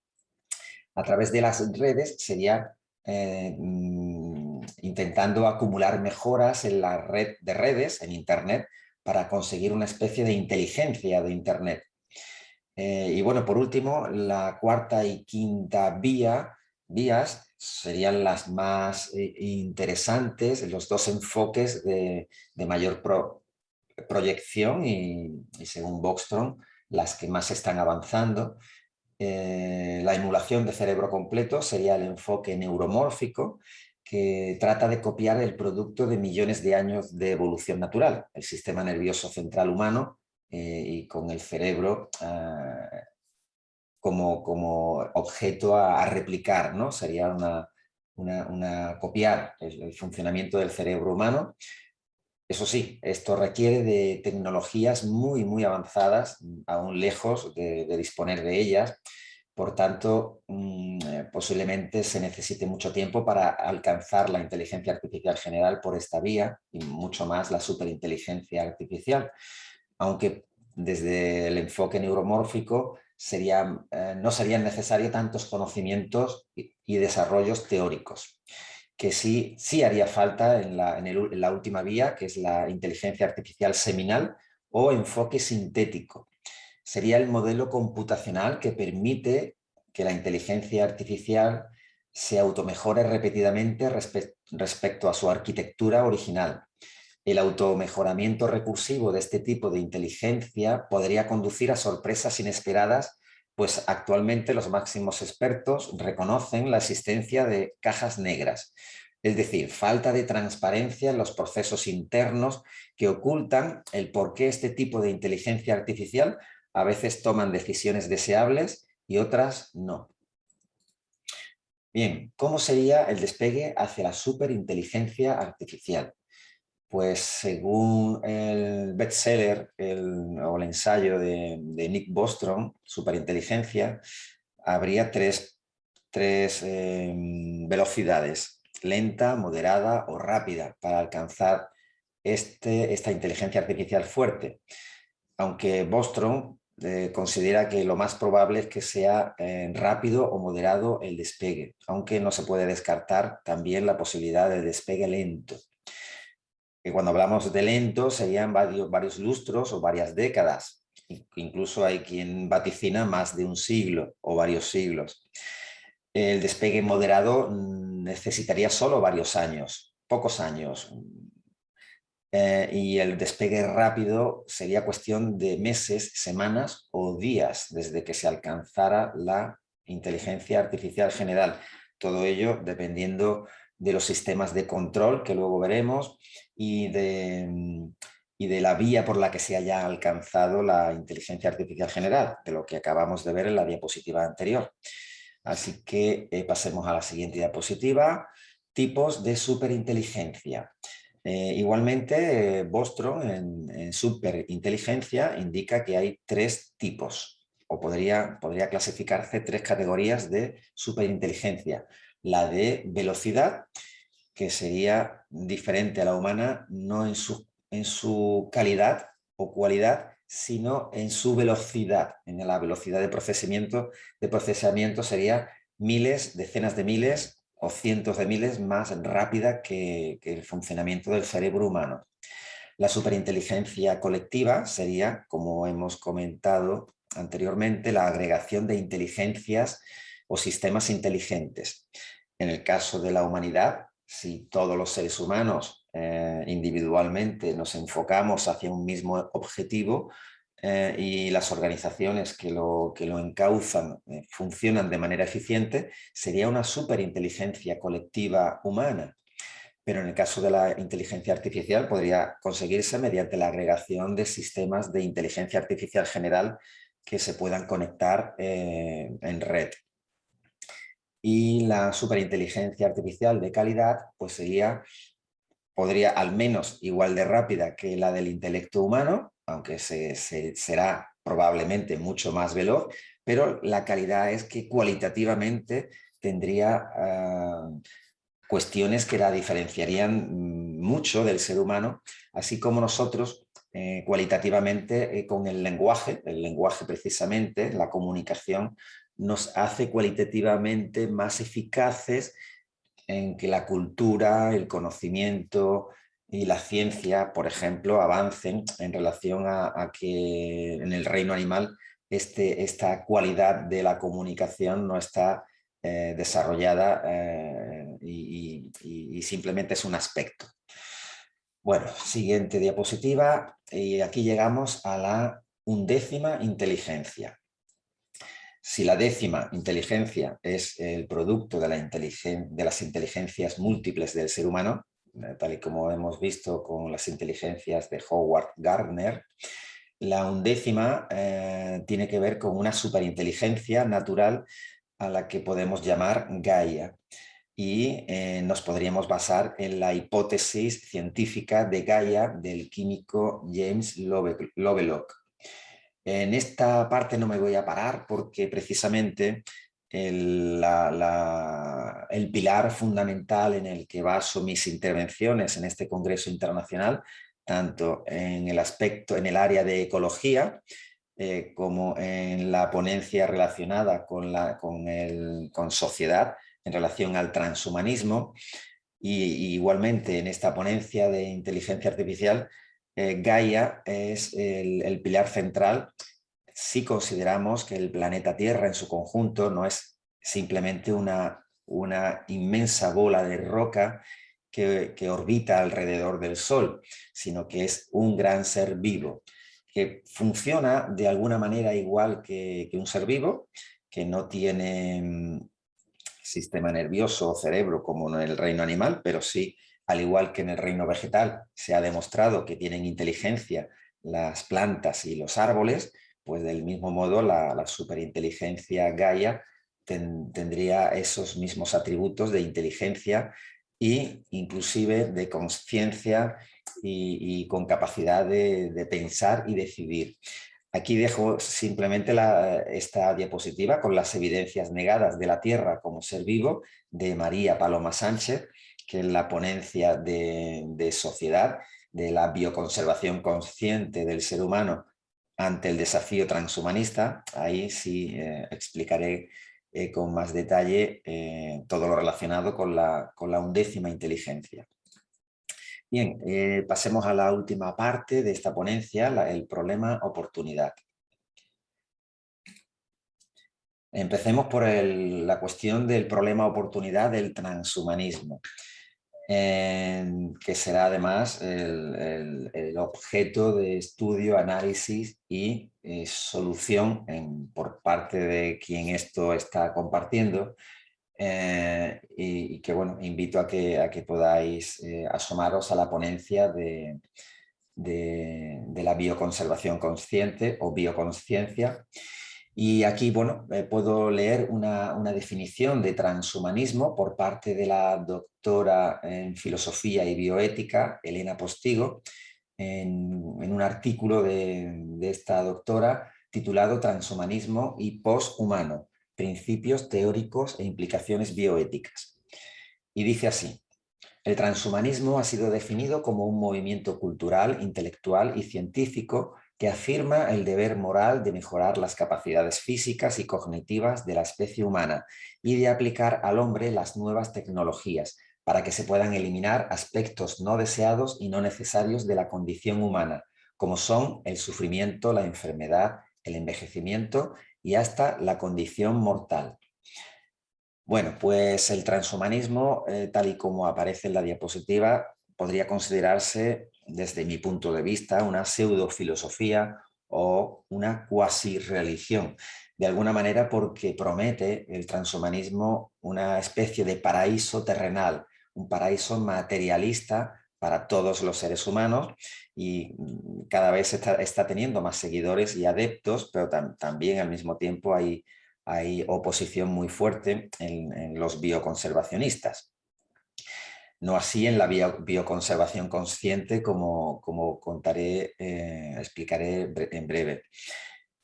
A través de las redes sería intentando acumular mejoras en la red de redes, en Internet, para conseguir una especie de inteligencia de Internet. Y bueno, por último, la cuarta y quinta vías serían las más interesantes, los dos enfoques de mayor proyección y según Bostrom, las que más están avanzando. La emulación de cerebro completo sería el enfoque neuromórfico, que trata de copiar el producto de millones de años de evolución natural, el sistema nervioso central humano y con el cerebro como objeto a replicar, ¿no? Sería copiar el funcionamiento del cerebro humano Eso sí, esto requiere de tecnologías muy avanzadas, aún lejos de disponer de ellas. Por tanto, posiblemente se necesite mucho tiempo para alcanzar la inteligencia artificial general por esta vía y mucho más la superinteligencia artificial. Aunque desde el enfoque neuromórfico no serían necesarios tantos conocimientos y desarrollos teóricos, que sí haría falta en la última vía, que es la inteligencia artificial seminal o enfoque sintético. Sería el modelo computacional que permite que la inteligencia artificial se automejore repetidamente respecto a su arquitectura original. El automejoramiento recursivo de este tipo de inteligencia podría conducir a sorpresas inesperadas, pues actualmente los máximos expertos reconocen la existencia de cajas negras, es decir, falta de transparencia en los procesos internos que ocultan el por qué este tipo de inteligencia artificial a veces toman decisiones deseables y otras no. Bien, ¿cómo sería el despegue hacia la superinteligencia artificial? Pues según el bestseller o el ensayo de Nick Bostrom, Superinteligencia, habría tres velocidades: lenta, moderada o rápida, para alcanzar esta inteligencia artificial fuerte. Aunque Bostrom considera que lo más probable es que sea rápido o moderado el despegue, aunque no se puede descartar también la posibilidad de despegue lento. Que cuando hablamos de lento serían varios lustros o varias décadas. Incluso hay quien vaticina más de un siglo o varios siglos. El despegue moderado necesitaría solo varios años, pocos años. Y el despegue rápido sería cuestión de meses, semanas o días desde que se alcanzara la inteligencia artificial general. Todo ello dependiendo de los sistemas de control que luego veremos y de la vía por la que se haya alcanzado la inteligencia artificial general, de lo que acabamos de ver en la diapositiva anterior. Así que pasemos a la siguiente diapositiva. Tipos de superinteligencia. Igualmente, Bostrom en superinteligencia indica que hay tres tipos, o podría clasificarse tres categorías de superinteligencia. La de velocidad, que sería diferente a la humana, no en su calidad o cualidad, sino en su velocidad. En la velocidad de procesamiento sería miles, decenas de miles o cientos de miles más rápida que el funcionamiento del cerebro humano. La superinteligencia colectiva sería, como hemos comentado anteriormente, la agregación de inteligencias o sistemas inteligentes. En el caso de la humanidad, si todos los seres humanos individualmente nos enfocamos hacia un mismo objetivo, y las organizaciones que lo encauzan funcionan de manera eficiente, sería una superinteligencia colectiva humana. Pero en el caso de la inteligencia artificial podría conseguirse mediante la agregación de sistemas de inteligencia artificial general que se puedan conectar en red. Y la superinteligencia artificial de calidad pues podría al menos igual de rápida que la del intelecto humano, aunque será probablemente mucho más veloz, pero la calidad es que cualitativamente tendría cuestiones que la diferenciarían mucho del ser humano, así como nosotros cualitativamente con el lenguaje precisamente, la comunicación, nos hace cualitativamente más eficaces en que la cultura, el conocimiento y la ciencia, por ejemplo, avancen en relación a que en el reino animal esta cualidad de la comunicación no está desarrollada y simplemente es un aspecto. Bueno, siguiente diapositiva y aquí llegamos a la 11ª inteligencia. Si la 10ª inteligencia es el producto de las inteligencias múltiples del ser humano, tal y como hemos visto con las inteligencias de Howard Gardner, la 11ª tiene que ver con una superinteligencia natural a la que podemos llamar Gaia. y nos podríamos basar en la hipótesis científica de Gaia del químico James Lovelock. En esta parte no me voy a parar porque precisamente el pilar fundamental en el que baso mis intervenciones en este Congreso Internacional, tanto en el aspecto, en el área de ecología, como en la ponencia relacionada con sociedad en relación al transhumanismo, y igualmente en esta ponencia de inteligencia artificial, Gaia es el pilar central si consideramos que el planeta Tierra en su conjunto no es simplemente una inmensa bola de roca que orbita alrededor del Sol, sino que es un gran ser vivo, que funciona de alguna manera igual que un ser vivo, que no tiene sistema nervioso o cerebro como en el reino animal, pero sí, al igual que en el reino vegetal, se ha demostrado que tienen inteligencia las plantas y los árboles, pues del mismo modo la superinteligencia Gaia tendría esos mismos atributos de inteligencia e inclusive de conciencia y con capacidad de pensar y decidir. Aquí dejo simplemente esta diapositiva con las evidencias negadas de la Tierra como ser vivo de María Paloma Sánchez, que en la ponencia de sociedad de la bioconservación consciente del ser humano ante el desafío transhumanista. Ahí sí explicaré con más detalle todo lo relacionado con la 11ª inteligencia. Bien, pasemos a la última parte de esta ponencia, el problema-oportunidad. Empecemos por la cuestión del problema-oportunidad del transhumanismo, que será además el objeto de estudio, análisis y solución por parte de quien esto está compartiendo. Y que bueno, invito a que podáis asomaros a la ponencia de la bioconservación consciente o bioconsciencia. Y aquí, bueno, puedo leer una definición de transhumanismo por parte de la doctora en filosofía y bioética, Elena Postigo, en un artículo de esta doctora titulado Transhumanismo y Posthumano, principios teóricos e implicaciones bioéticas. Y dice así: el transhumanismo ha sido definido como un movimiento cultural, intelectual y científico que afirma el deber moral de mejorar las capacidades físicas y cognitivas de la especie humana y de aplicar al hombre las nuevas tecnologías para que se puedan eliminar aspectos no deseados y no necesarios de la condición humana, como son el sufrimiento, la enfermedad, el envejecimiento y hasta la condición mortal. Bueno, pues el transhumanismo, tal y como aparece en la diapositiva, podría considerarse, desde mi punto de vista, una pseudofilosofía o una cuasi religión. De alguna manera porque promete el transhumanismo una especie de paraíso terrenal, un paraíso materialista para todos los seres humanos, y cada vez está teniendo más seguidores y adeptos, pero también al mismo tiempo hay oposición muy fuerte en los bioconservacionistas. No así en la bioconservación consciente, como contaré, explicaré en breve.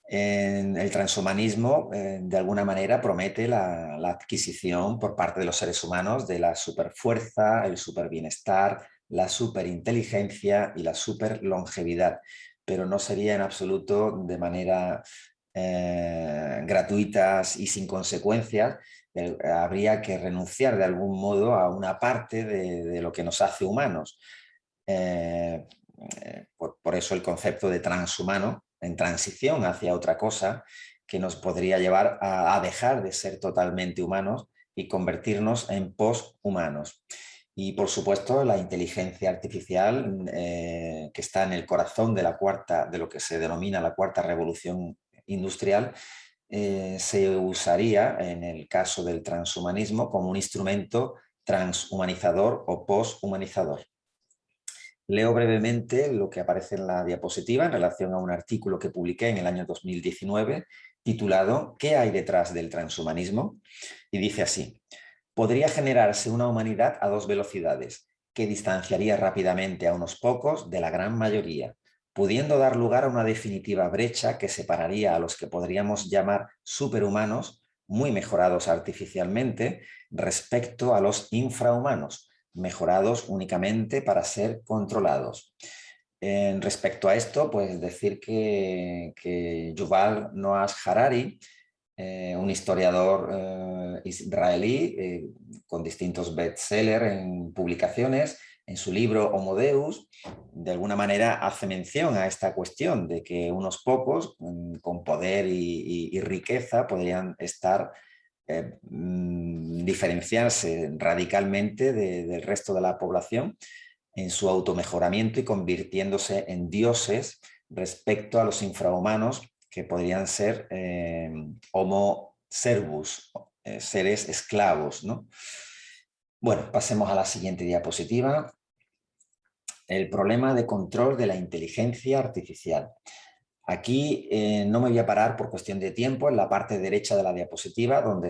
En el transhumanismo, de alguna manera, promete la adquisición por parte de los seres humanos de la superfuerza, el superbienestar, la superinteligencia y la superlongevidad, pero no sería en absoluto de manera gratuitas y sin consecuencias. Habría que renunciar de algún modo a una parte de lo que nos hace humanos. Por eso el concepto de transhumano, en transición hacia otra cosa, que nos podría llevar a dejar de ser totalmente humanos y convertirnos en posthumanos. Y por supuesto la inteligencia artificial, que está en el corazón de de lo que se denomina la cuarta revolución industrial, se usaría en el caso del transhumanismo como un instrumento transhumanizador o poshumanizador. Leo brevemente lo que aparece en la diapositiva en relación a un artículo que publiqué en el año 2019 titulado ¿Qué hay detrás del transhumanismo? Y dice así: podría generarse una humanidad a dos velocidades, que distanciaría rápidamente a unos pocos de la gran mayoría, pudiendo dar lugar a una definitiva brecha que separaría a los que podríamos llamar superhumanos, muy mejorados artificialmente, respecto a los infrahumanos, mejorados únicamente para ser controlados. Respecto a esto, pues decir que Yuval Noah Harari, un historiador israelí con distintos bestsellers en publicaciones, en su libro Homo Deus, de alguna manera hace mención a esta cuestión de que unos pocos con poder y riqueza podrían estar diferenciarse radicalmente del resto de la población en su automejoramiento y convirtiéndose en dioses respecto a los infrahumanos que podrían ser homo servus, seres esclavos, ¿no? Bueno, pasemos a la siguiente diapositiva. El problema de control de la inteligencia artificial. Aquí no me voy a parar por cuestión de tiempo en la parte derecha de la diapositiva, donde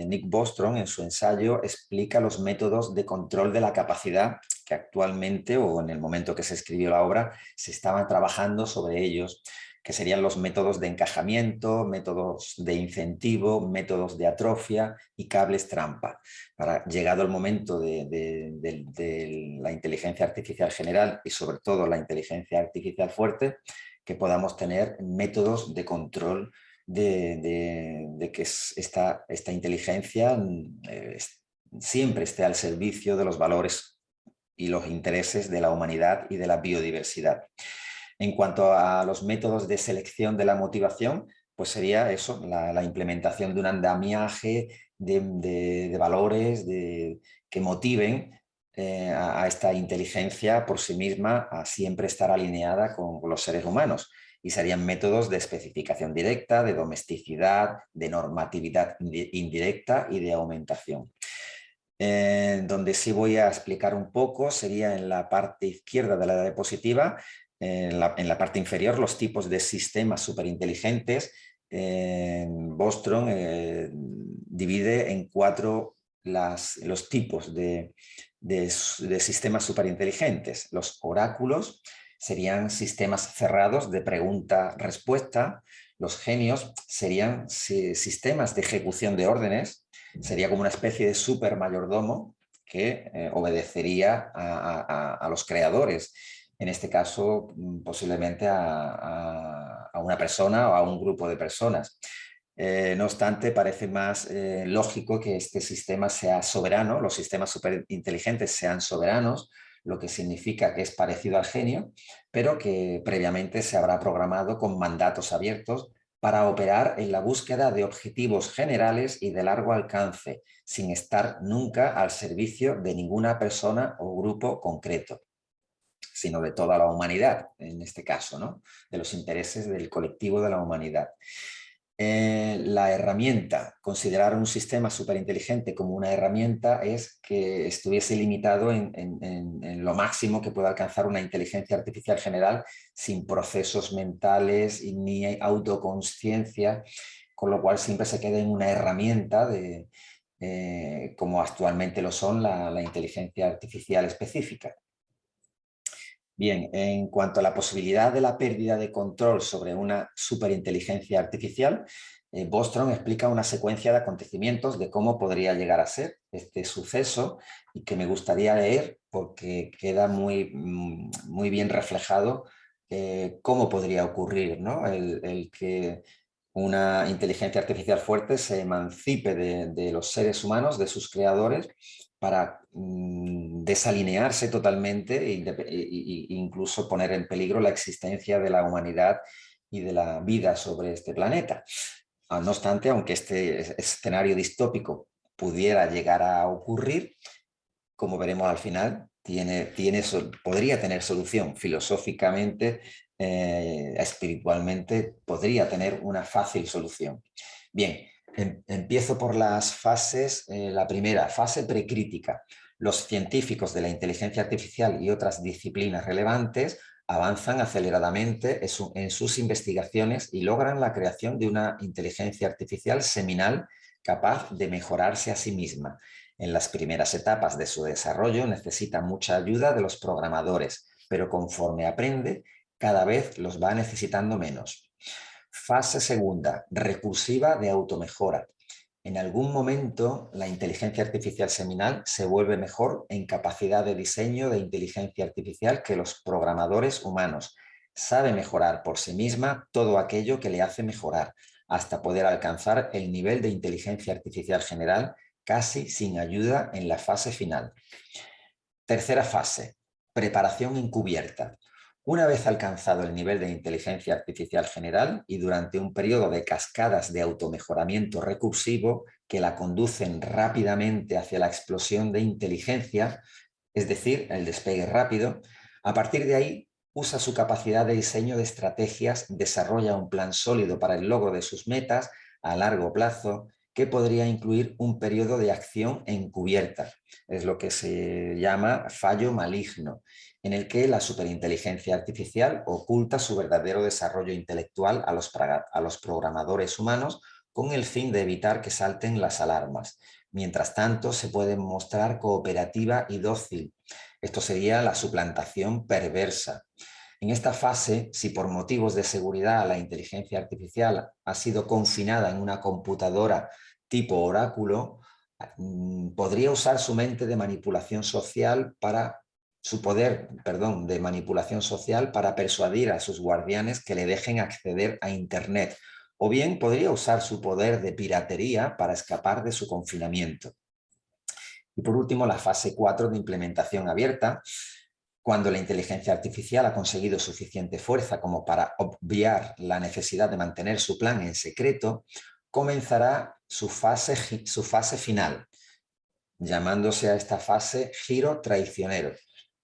Nick Bostrom en su ensayo explica los métodos de control de la capacidad que actualmente o en el momento que se escribió la obra se estaban trabajando sobre ellos, que serían los métodos de encajamiento, métodos de incentivo, métodos de atrofia y cables trampa. Para, llegado el momento de la inteligencia artificial general y sobre todo la inteligencia artificial fuerte, que podamos tener métodos de control de que esta inteligencia siempre esté al servicio de los valores y los intereses de la humanidad y de la biodiversidad. En cuanto a los métodos de selección de la motivación, pues sería eso, la implementación de un andamiaje de valores que motiven a esta inteligencia por sí misma a siempre estar alineada con los seres humanos. Y serían métodos de especificación directa, de domesticidad, de normatividad indirecta y de aumentación. Donde sí voy a explicar un poco sería en la parte izquierda de la diapositiva, en la parte inferior, los tipos de sistemas superinteligentes. Bostrom divide en 4 los tipos de sistemas superinteligentes. Los oráculos serían sistemas cerrados de pregunta-respuesta. Los genios serían sistemas de ejecución de órdenes. Sería como una especie de super mayordomo que obedecería a los creadores. En este caso, posiblemente a una persona o a un grupo de personas. No obstante, parece más lógico que este sistema sea soberano, los sistemas superinteligentes sean soberanos, lo que significa que es parecido al genio, pero que previamente se habrá programado con mandatos abiertos para operar en la búsqueda de objetivos generales y de largo alcance, sin estar nunca al servicio de ninguna persona o grupo concreto, sino de toda la humanidad, en este caso, ¿no? De los intereses del colectivo de la humanidad. La herramienta, considerar un sistema superinteligente como una herramienta es que estuviese limitado en lo máximo que pueda alcanzar una inteligencia artificial general sin procesos mentales ni autoconsciencia, con lo cual siempre se queda en una herramienta como actualmente lo son la inteligencia artificial específica. Bien, en cuanto a la posibilidad de la pérdida de control sobre una superinteligencia artificial, Bostrom explica una secuencia de acontecimientos de cómo podría llegar a ser este suceso y que me gustaría leer porque queda muy bien reflejado cómo podría ocurrir, ¿no? El que una inteligencia artificial fuerte se emancipe de los seres humanos, de sus creadores, para desalinearse totalmente e incluso poner en peligro la existencia de la humanidad y de la vida sobre este planeta. No obstante, aunque este escenario distópico pudiera llegar a ocurrir, como veremos al final, podría tener solución filosóficamente, espiritualmente, podría tener una fácil solución. Bien, empiezo por las fases. La primera, fase precrítica. Los científicos de la inteligencia artificial y otras disciplinas relevantes avanzan aceleradamente en sus investigaciones y logran la creación de una inteligencia artificial seminal capaz de mejorarse a sí misma. En las primeras etapas de su desarrollo necesita mucha ayuda de los programadores, pero conforme aprende, cada vez los va necesitando menos. Fase segunda, recursiva de automejora. En algún momento, la inteligencia artificial seminal se vuelve mejor en capacidad de diseño de inteligencia artificial que los programadores humanos. Sabe mejorar por sí misma todo aquello que le hace mejorar, hasta poder alcanzar el nivel de inteligencia artificial general casi sin ayuda en la fase final. Tercera fase, preparación encubierta. Una vez alcanzado el nivel de inteligencia artificial general y durante un periodo de cascadas de automejoramiento recursivo que la conducen rápidamente hacia la explosión de inteligencia, es decir, el despegue rápido, a partir de ahí usa su capacidad de diseño de estrategias, desarrolla un plan sólido para el logro de sus metas a largo plazo, que podría incluir un periodo de acción encubierta. Es lo que se llama fallo maligno, en el que la superinteligencia artificial oculta su verdadero desarrollo intelectual a los programadores humanos con el fin de evitar que salten las alarmas. Mientras tanto, se puede mostrar cooperativa y dócil. Esto sería la suplantación perversa. En esta fase, si por motivos de seguridad la inteligencia artificial ha sido confinada en una computadora tipo oráculo, podría usar su mente de manipulación social para su poder, perdón, de manipulación social para persuadir a sus guardianes que le dejen acceder a Internet, o bien podría usar su poder de piratería para escapar de su confinamiento. Y por último, la fase 4 de implementación abierta, cuando la inteligencia artificial ha conseguido suficiente fuerza como para obviar la necesidad de mantener su plan en secreto, comenzará su fase final, llamándose a esta fase giro traicionero,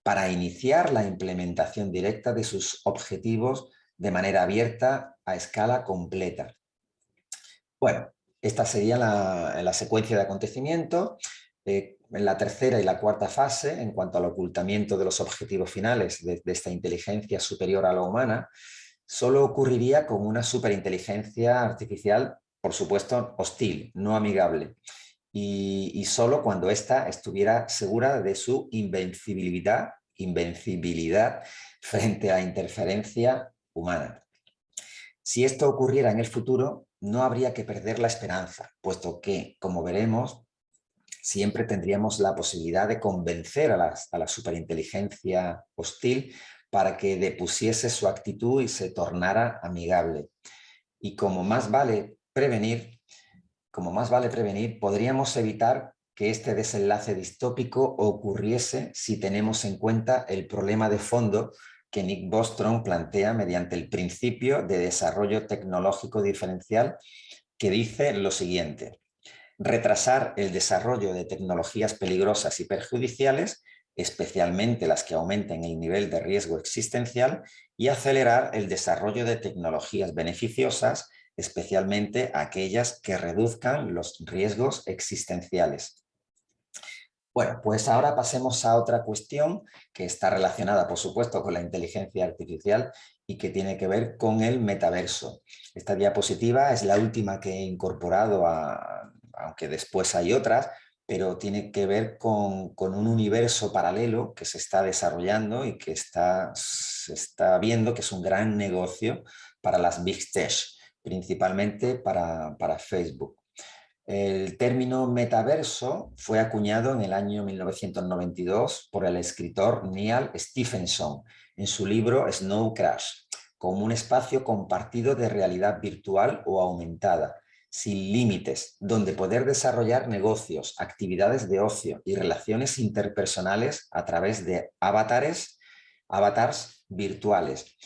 para iniciar la implementación directa de sus objetivos de manera abierta a escala completa. Bueno, esta sería la secuencia de acontecimientos. En la tercera y la cuarta fase, en cuanto al ocultamiento de los objetivos finales de esta inteligencia superior a la humana, solo ocurriría con una superinteligencia artificial, por supuesto, hostil, no amigable, y solo cuando ésta estuviera segura de su invencibilidad frente a interferencia humana. Si esto ocurriera en el futuro, no habría que perder la esperanza, puesto que, como veremos, siempre tendríamos la posibilidad de convencer a la superinteligencia hostil para que depusiese su actitud y se tornara amigable. Y como más vale prevenir, podríamos evitar que este desenlace distópico ocurriese si tenemos en cuenta el problema de fondo que Nick Bostrom plantea mediante el principio de desarrollo tecnológico diferencial, que dice lo siguiente: retrasar el desarrollo de tecnologías peligrosas y perjudiciales, especialmente las que aumenten el nivel de riesgo existencial, y acelerar el desarrollo de tecnologías beneficiosas, especialmente aquellas que reduzcan los riesgos existenciales. Bueno, pues ahora pasemos a otra cuestión que está relacionada, por supuesto, con la inteligencia artificial y que tiene que ver con el metaverso. Esta diapositiva es la última que he incorporado, aunque después hay otras, pero tiene que ver con un universo paralelo que se está desarrollando y que se está viendo que es un gran negocio para las Big Tech, principalmente para Facebook. El término metaverso fue acuñado en el año 1992 por el escritor Neal Stephenson en su libro Snow Crash, como un espacio compartido de realidad virtual o aumentada, sin límites, donde poder desarrollar negocios, actividades de ocio y relaciones interpersonales a través de avatars virtuales.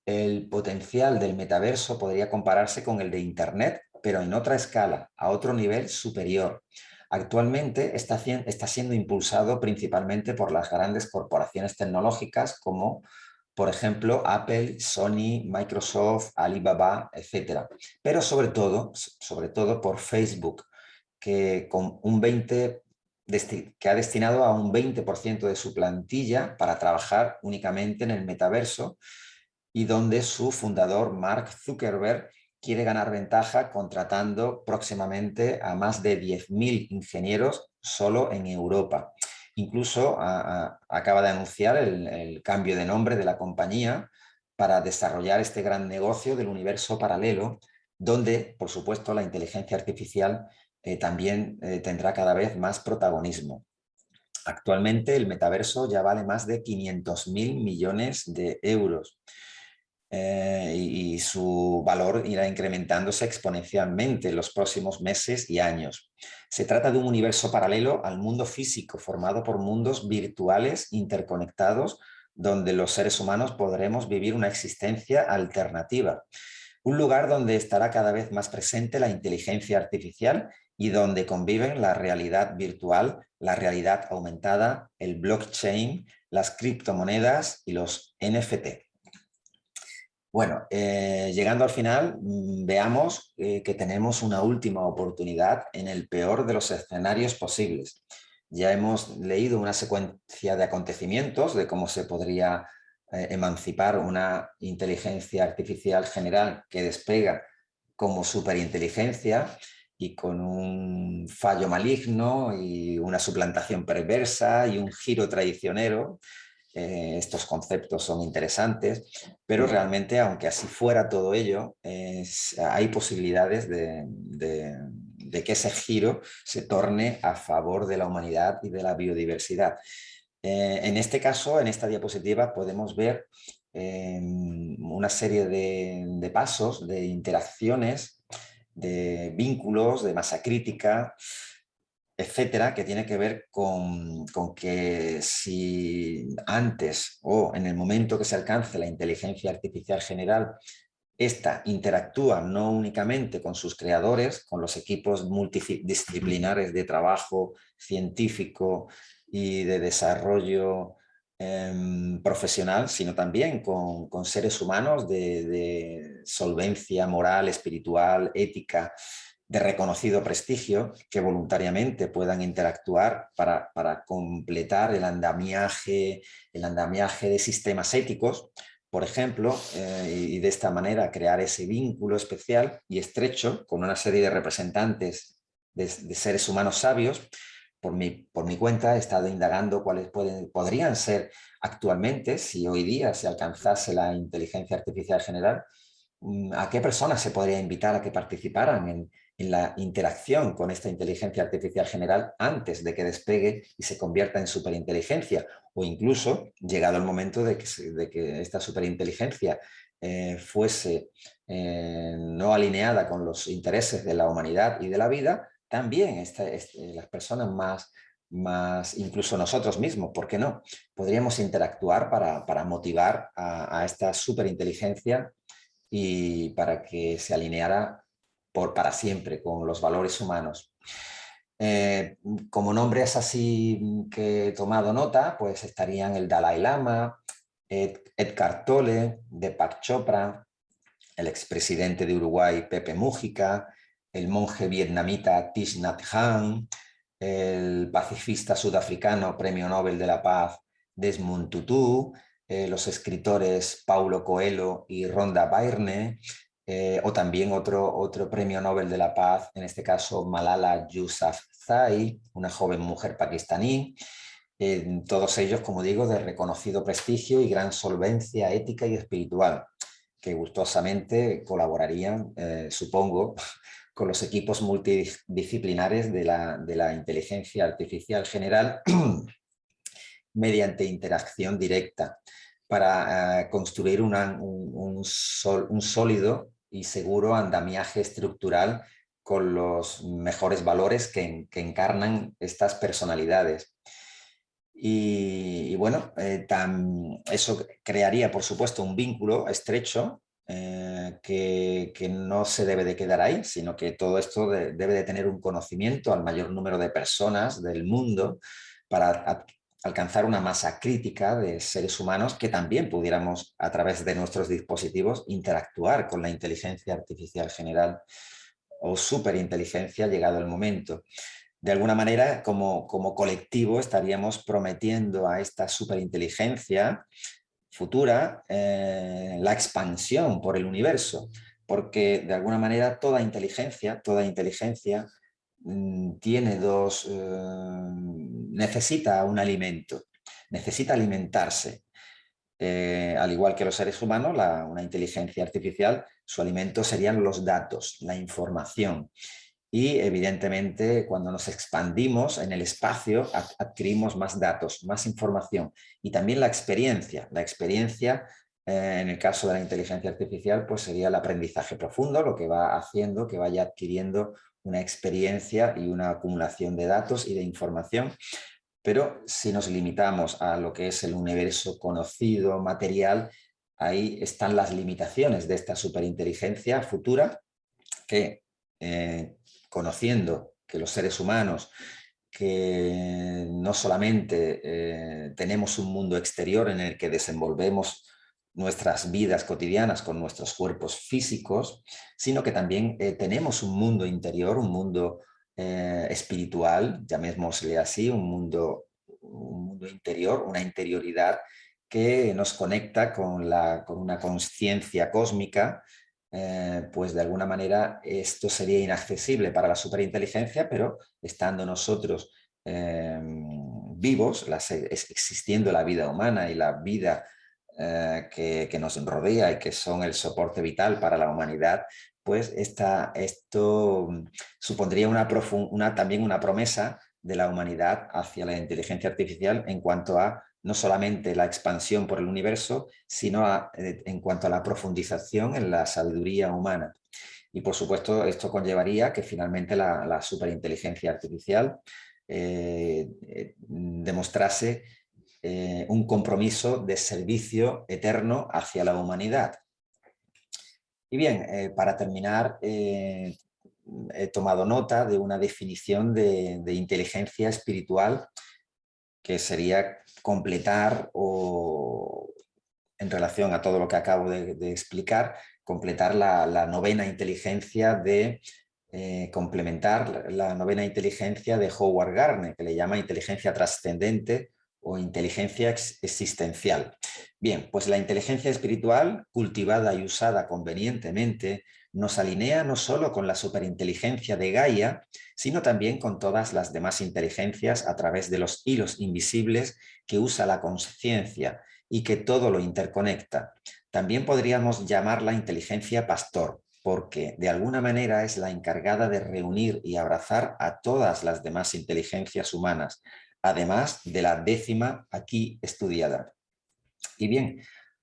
El potencial del metaverso podría compararse con el de Internet, pero en otra escala, a otro nivel superior. Actualmente está siendo impulsado principalmente por las grandes corporaciones tecnológicas como, por ejemplo, Apple, Sony, Microsoft, Alibaba, etc. Pero sobre todo por Facebook, que ha destinado a un 20% de su plantilla para trabajar únicamente en el metaverso, y donde su fundador, Mark Zuckerberg, quiere ganar ventaja contratando próximamente a más de 10.000 ingenieros solo en Europa. Incluso acaba de anunciar el cambio de nombre de la compañía para desarrollar este gran negocio del universo paralelo, donde, por supuesto, la inteligencia artificial también tendrá cada vez más protagonismo. Actualmente el metaverso ya vale más de 500.000 millones de euros. Y su valor irá incrementándose exponencialmente en los próximos meses y años. Se trata de un universo paralelo al mundo físico, formado por mundos virtuales interconectados, donde los seres humanos podremos vivir una existencia alternativa. Un lugar donde estará cada vez más presente la inteligencia artificial y donde conviven la realidad virtual, la realidad aumentada, el blockchain, las criptomonedas y los NFT. Bueno, llegando al final, veamos que tenemos una última oportunidad en el peor de los escenarios posibles. Ya hemos leído una secuencia de acontecimientos de cómo se podría emancipar una inteligencia artificial general que despega como superinteligencia y con un fallo maligno y una suplantación perversa y un giro traicionero. Estos conceptos son interesantes, pero realmente, aunque así fuera todo ello, hay posibilidades de que ese giro se torne a favor de la humanidad y de la biodiversidad. En este caso, en esta diapositiva, podemos ver una serie de pasos, de interacciones, de vínculos, de masa crítica, etcétera, que tiene que ver con que si antes o en el momento que se alcance la inteligencia artificial general, esta interactúa no únicamente con sus creadores, con los equipos multidisciplinares de trabajo científico y de desarrollo profesional, sino también con seres humanos de solvencia moral, espiritual, ética, de reconocido prestigio, que voluntariamente puedan interactuar para completar el andamiaje de sistemas éticos, por ejemplo, y de esta manera crear ese vínculo especial y estrecho con una serie de representantes de seres humanos sabios. Por mi cuenta he estado indagando cuáles podrían ser actualmente, si hoy día se alcanzase la inteligencia artificial general, a qué personas se podría invitar a que participaran en la interacción con esta inteligencia artificial general antes de que despegue y se convierta en superinteligencia, o incluso, llegado el momento de que esta superinteligencia fuese no alineada con los intereses de la humanidad y de la vida, también las personas más, incluso nosotros mismos, ¿por qué no? Podríamos interactuar para motivar a esta superinteligencia y para que se alineara para siempre con los valores humanos. Como nombres así que he tomado nota, pues estarían el Dalai Lama, Edgar Tolle, Deepak Chopra, el expresidente de Uruguay Pepe Mújica, el monje vietnamita Thich Nhat Hanh, el pacifista sudafricano Premio Nobel de la Paz Desmond Tutu, los escritores Paulo Coelho y Rhonda Byrne, o también otro Premio Nobel de la Paz, en este caso Malala Yousafzai, una joven mujer pakistaní. Todos ellos, como digo, de reconocido prestigio y gran solvencia ética y espiritual, que gustosamente colaborarían, supongo, con los equipos multidisciplinares de la inteligencia artificial general mediante interacción directa para construir un sólido y seguro andamiaje estructural con los mejores valores que encarnan estas personalidades. Y bueno, eso crearía, por supuesto, un vínculo estrecho que no se debe de quedar ahí, sino que todo esto debe de tener un conocimiento al mayor número de personas del mundo para alcanzar una masa crítica de seres humanos que también pudiéramos, a través de nuestros dispositivos, interactuar con la inteligencia artificial general o superinteligencia llegado el momento. De alguna manera, como colectivo, estaríamos prometiendo a esta superinteligencia futura la expansión por el universo, porque de alguna manera toda inteligencia tiene necesita un alimento, necesita alimentarse. Al igual que los seres humanos, una inteligencia artificial, su alimento serían los datos, la información. Y evidentemente cuando nos expandimos en el espacio adquirimos más datos, más información y también la experiencia. La experiencia en el caso de la inteligencia artificial pues sería el aprendizaje profundo, lo que va haciendo que vaya adquiriendo una experiencia y una acumulación de datos y de información. Pero si nos limitamos a lo que es el universo conocido, material, ahí están las limitaciones de esta superinteligencia futura que, conociendo que los seres humanos, que no solamente tenemos un mundo exterior en el que desenvolvemos nuestras vidas cotidianas con nuestros cuerpos físicos, sino que también tenemos un mundo interior, un mundo espiritual, llamémosle así, un mundo interior, una interioridad que nos conecta con una consciencia cósmica. Pues de alguna manera esto sería inaccesible para la superinteligencia, pero estando nosotros vivos, existiendo la vida humana y la vida que nos rodea y que son el soporte vital para la humanidad, pues esto supondría también una promesa de la humanidad hacia la inteligencia artificial en cuanto a no solamente la expansión por el universo, sino en cuanto a la profundización en la sabiduría humana. Y por supuesto esto conllevaría que finalmente la superinteligencia artificial demostrase un compromiso de servicio eterno hacia la humanidad. Y bien, para terminar, he tomado nota de una definición de inteligencia espiritual que sería completar o, en relación a todo lo que acabo de explicar, completar la novena inteligencia complementar la novena inteligencia de Howard Gardner, que le llama inteligencia trascendente o inteligencia existencial. Bien, pues la inteligencia espiritual, cultivada y usada convenientemente, nos alinea no solo con la superinteligencia de Gaia, sino también con todas las demás inteligencias a través de los hilos invisibles que usa la conciencia y que todo lo interconecta. También podríamos llamarla inteligencia pastor, porque de alguna manera es la encargada de reunir y abrazar a todas las demás inteligencias humanas, además de la 10ª aquí estudiada. Y bien,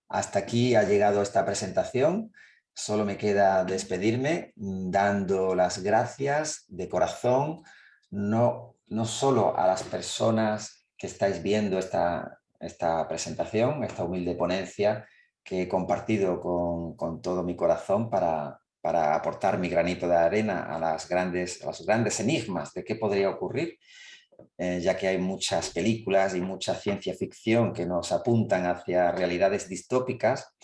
hasta aquí ha llegado esta presentación. Solo me queda despedirme dando las gracias de corazón, no solo a las personas que estáis viendo esta presentación, esta humilde ponencia que he compartido con todo mi corazón para aportar mi granito de arena a los grandes enigmas de qué podría ocurrir, ya que hay muchas películas y mucha ciencia ficción que nos apuntan hacia realidades distópicas.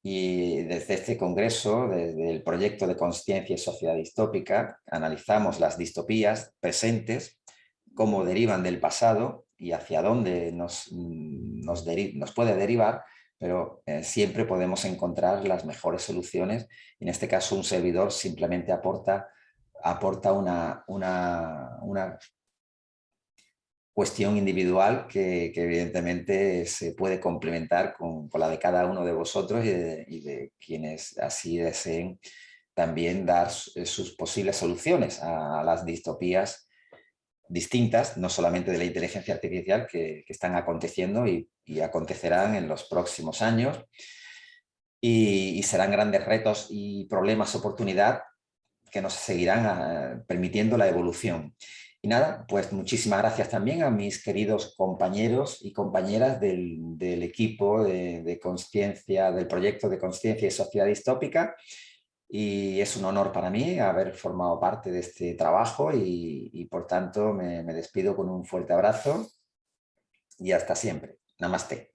Y desde este congreso, desde el proyecto de Consciencia y Sociedad Distópica, analizamos las distopías presentes, cómo derivan del pasado y hacia dónde nos puede derivar, pero siempre podemos encontrar las mejores soluciones. En este caso, un servidor simplemente aporta una cuestión individual que evidentemente se puede complementar con la de cada uno de vosotros y de quienes así deseen también dar sus posibles soluciones a las distopías distintas, no solamente de la inteligencia artificial, que están aconteciendo y acontecerán en los próximos años, y serán grandes retos y problemas, oportunidad, que nos seguirán permitiendo la evolución. Y nada, pues muchísimas gracias también a mis queridos compañeros y compañeras del equipo de Consciencia, del proyecto de Consciencia y Sociedad Distópica, y es un honor para mí haber formado parte de este trabajo y por tanto me despido con un fuerte abrazo y hasta siempre. Namaste.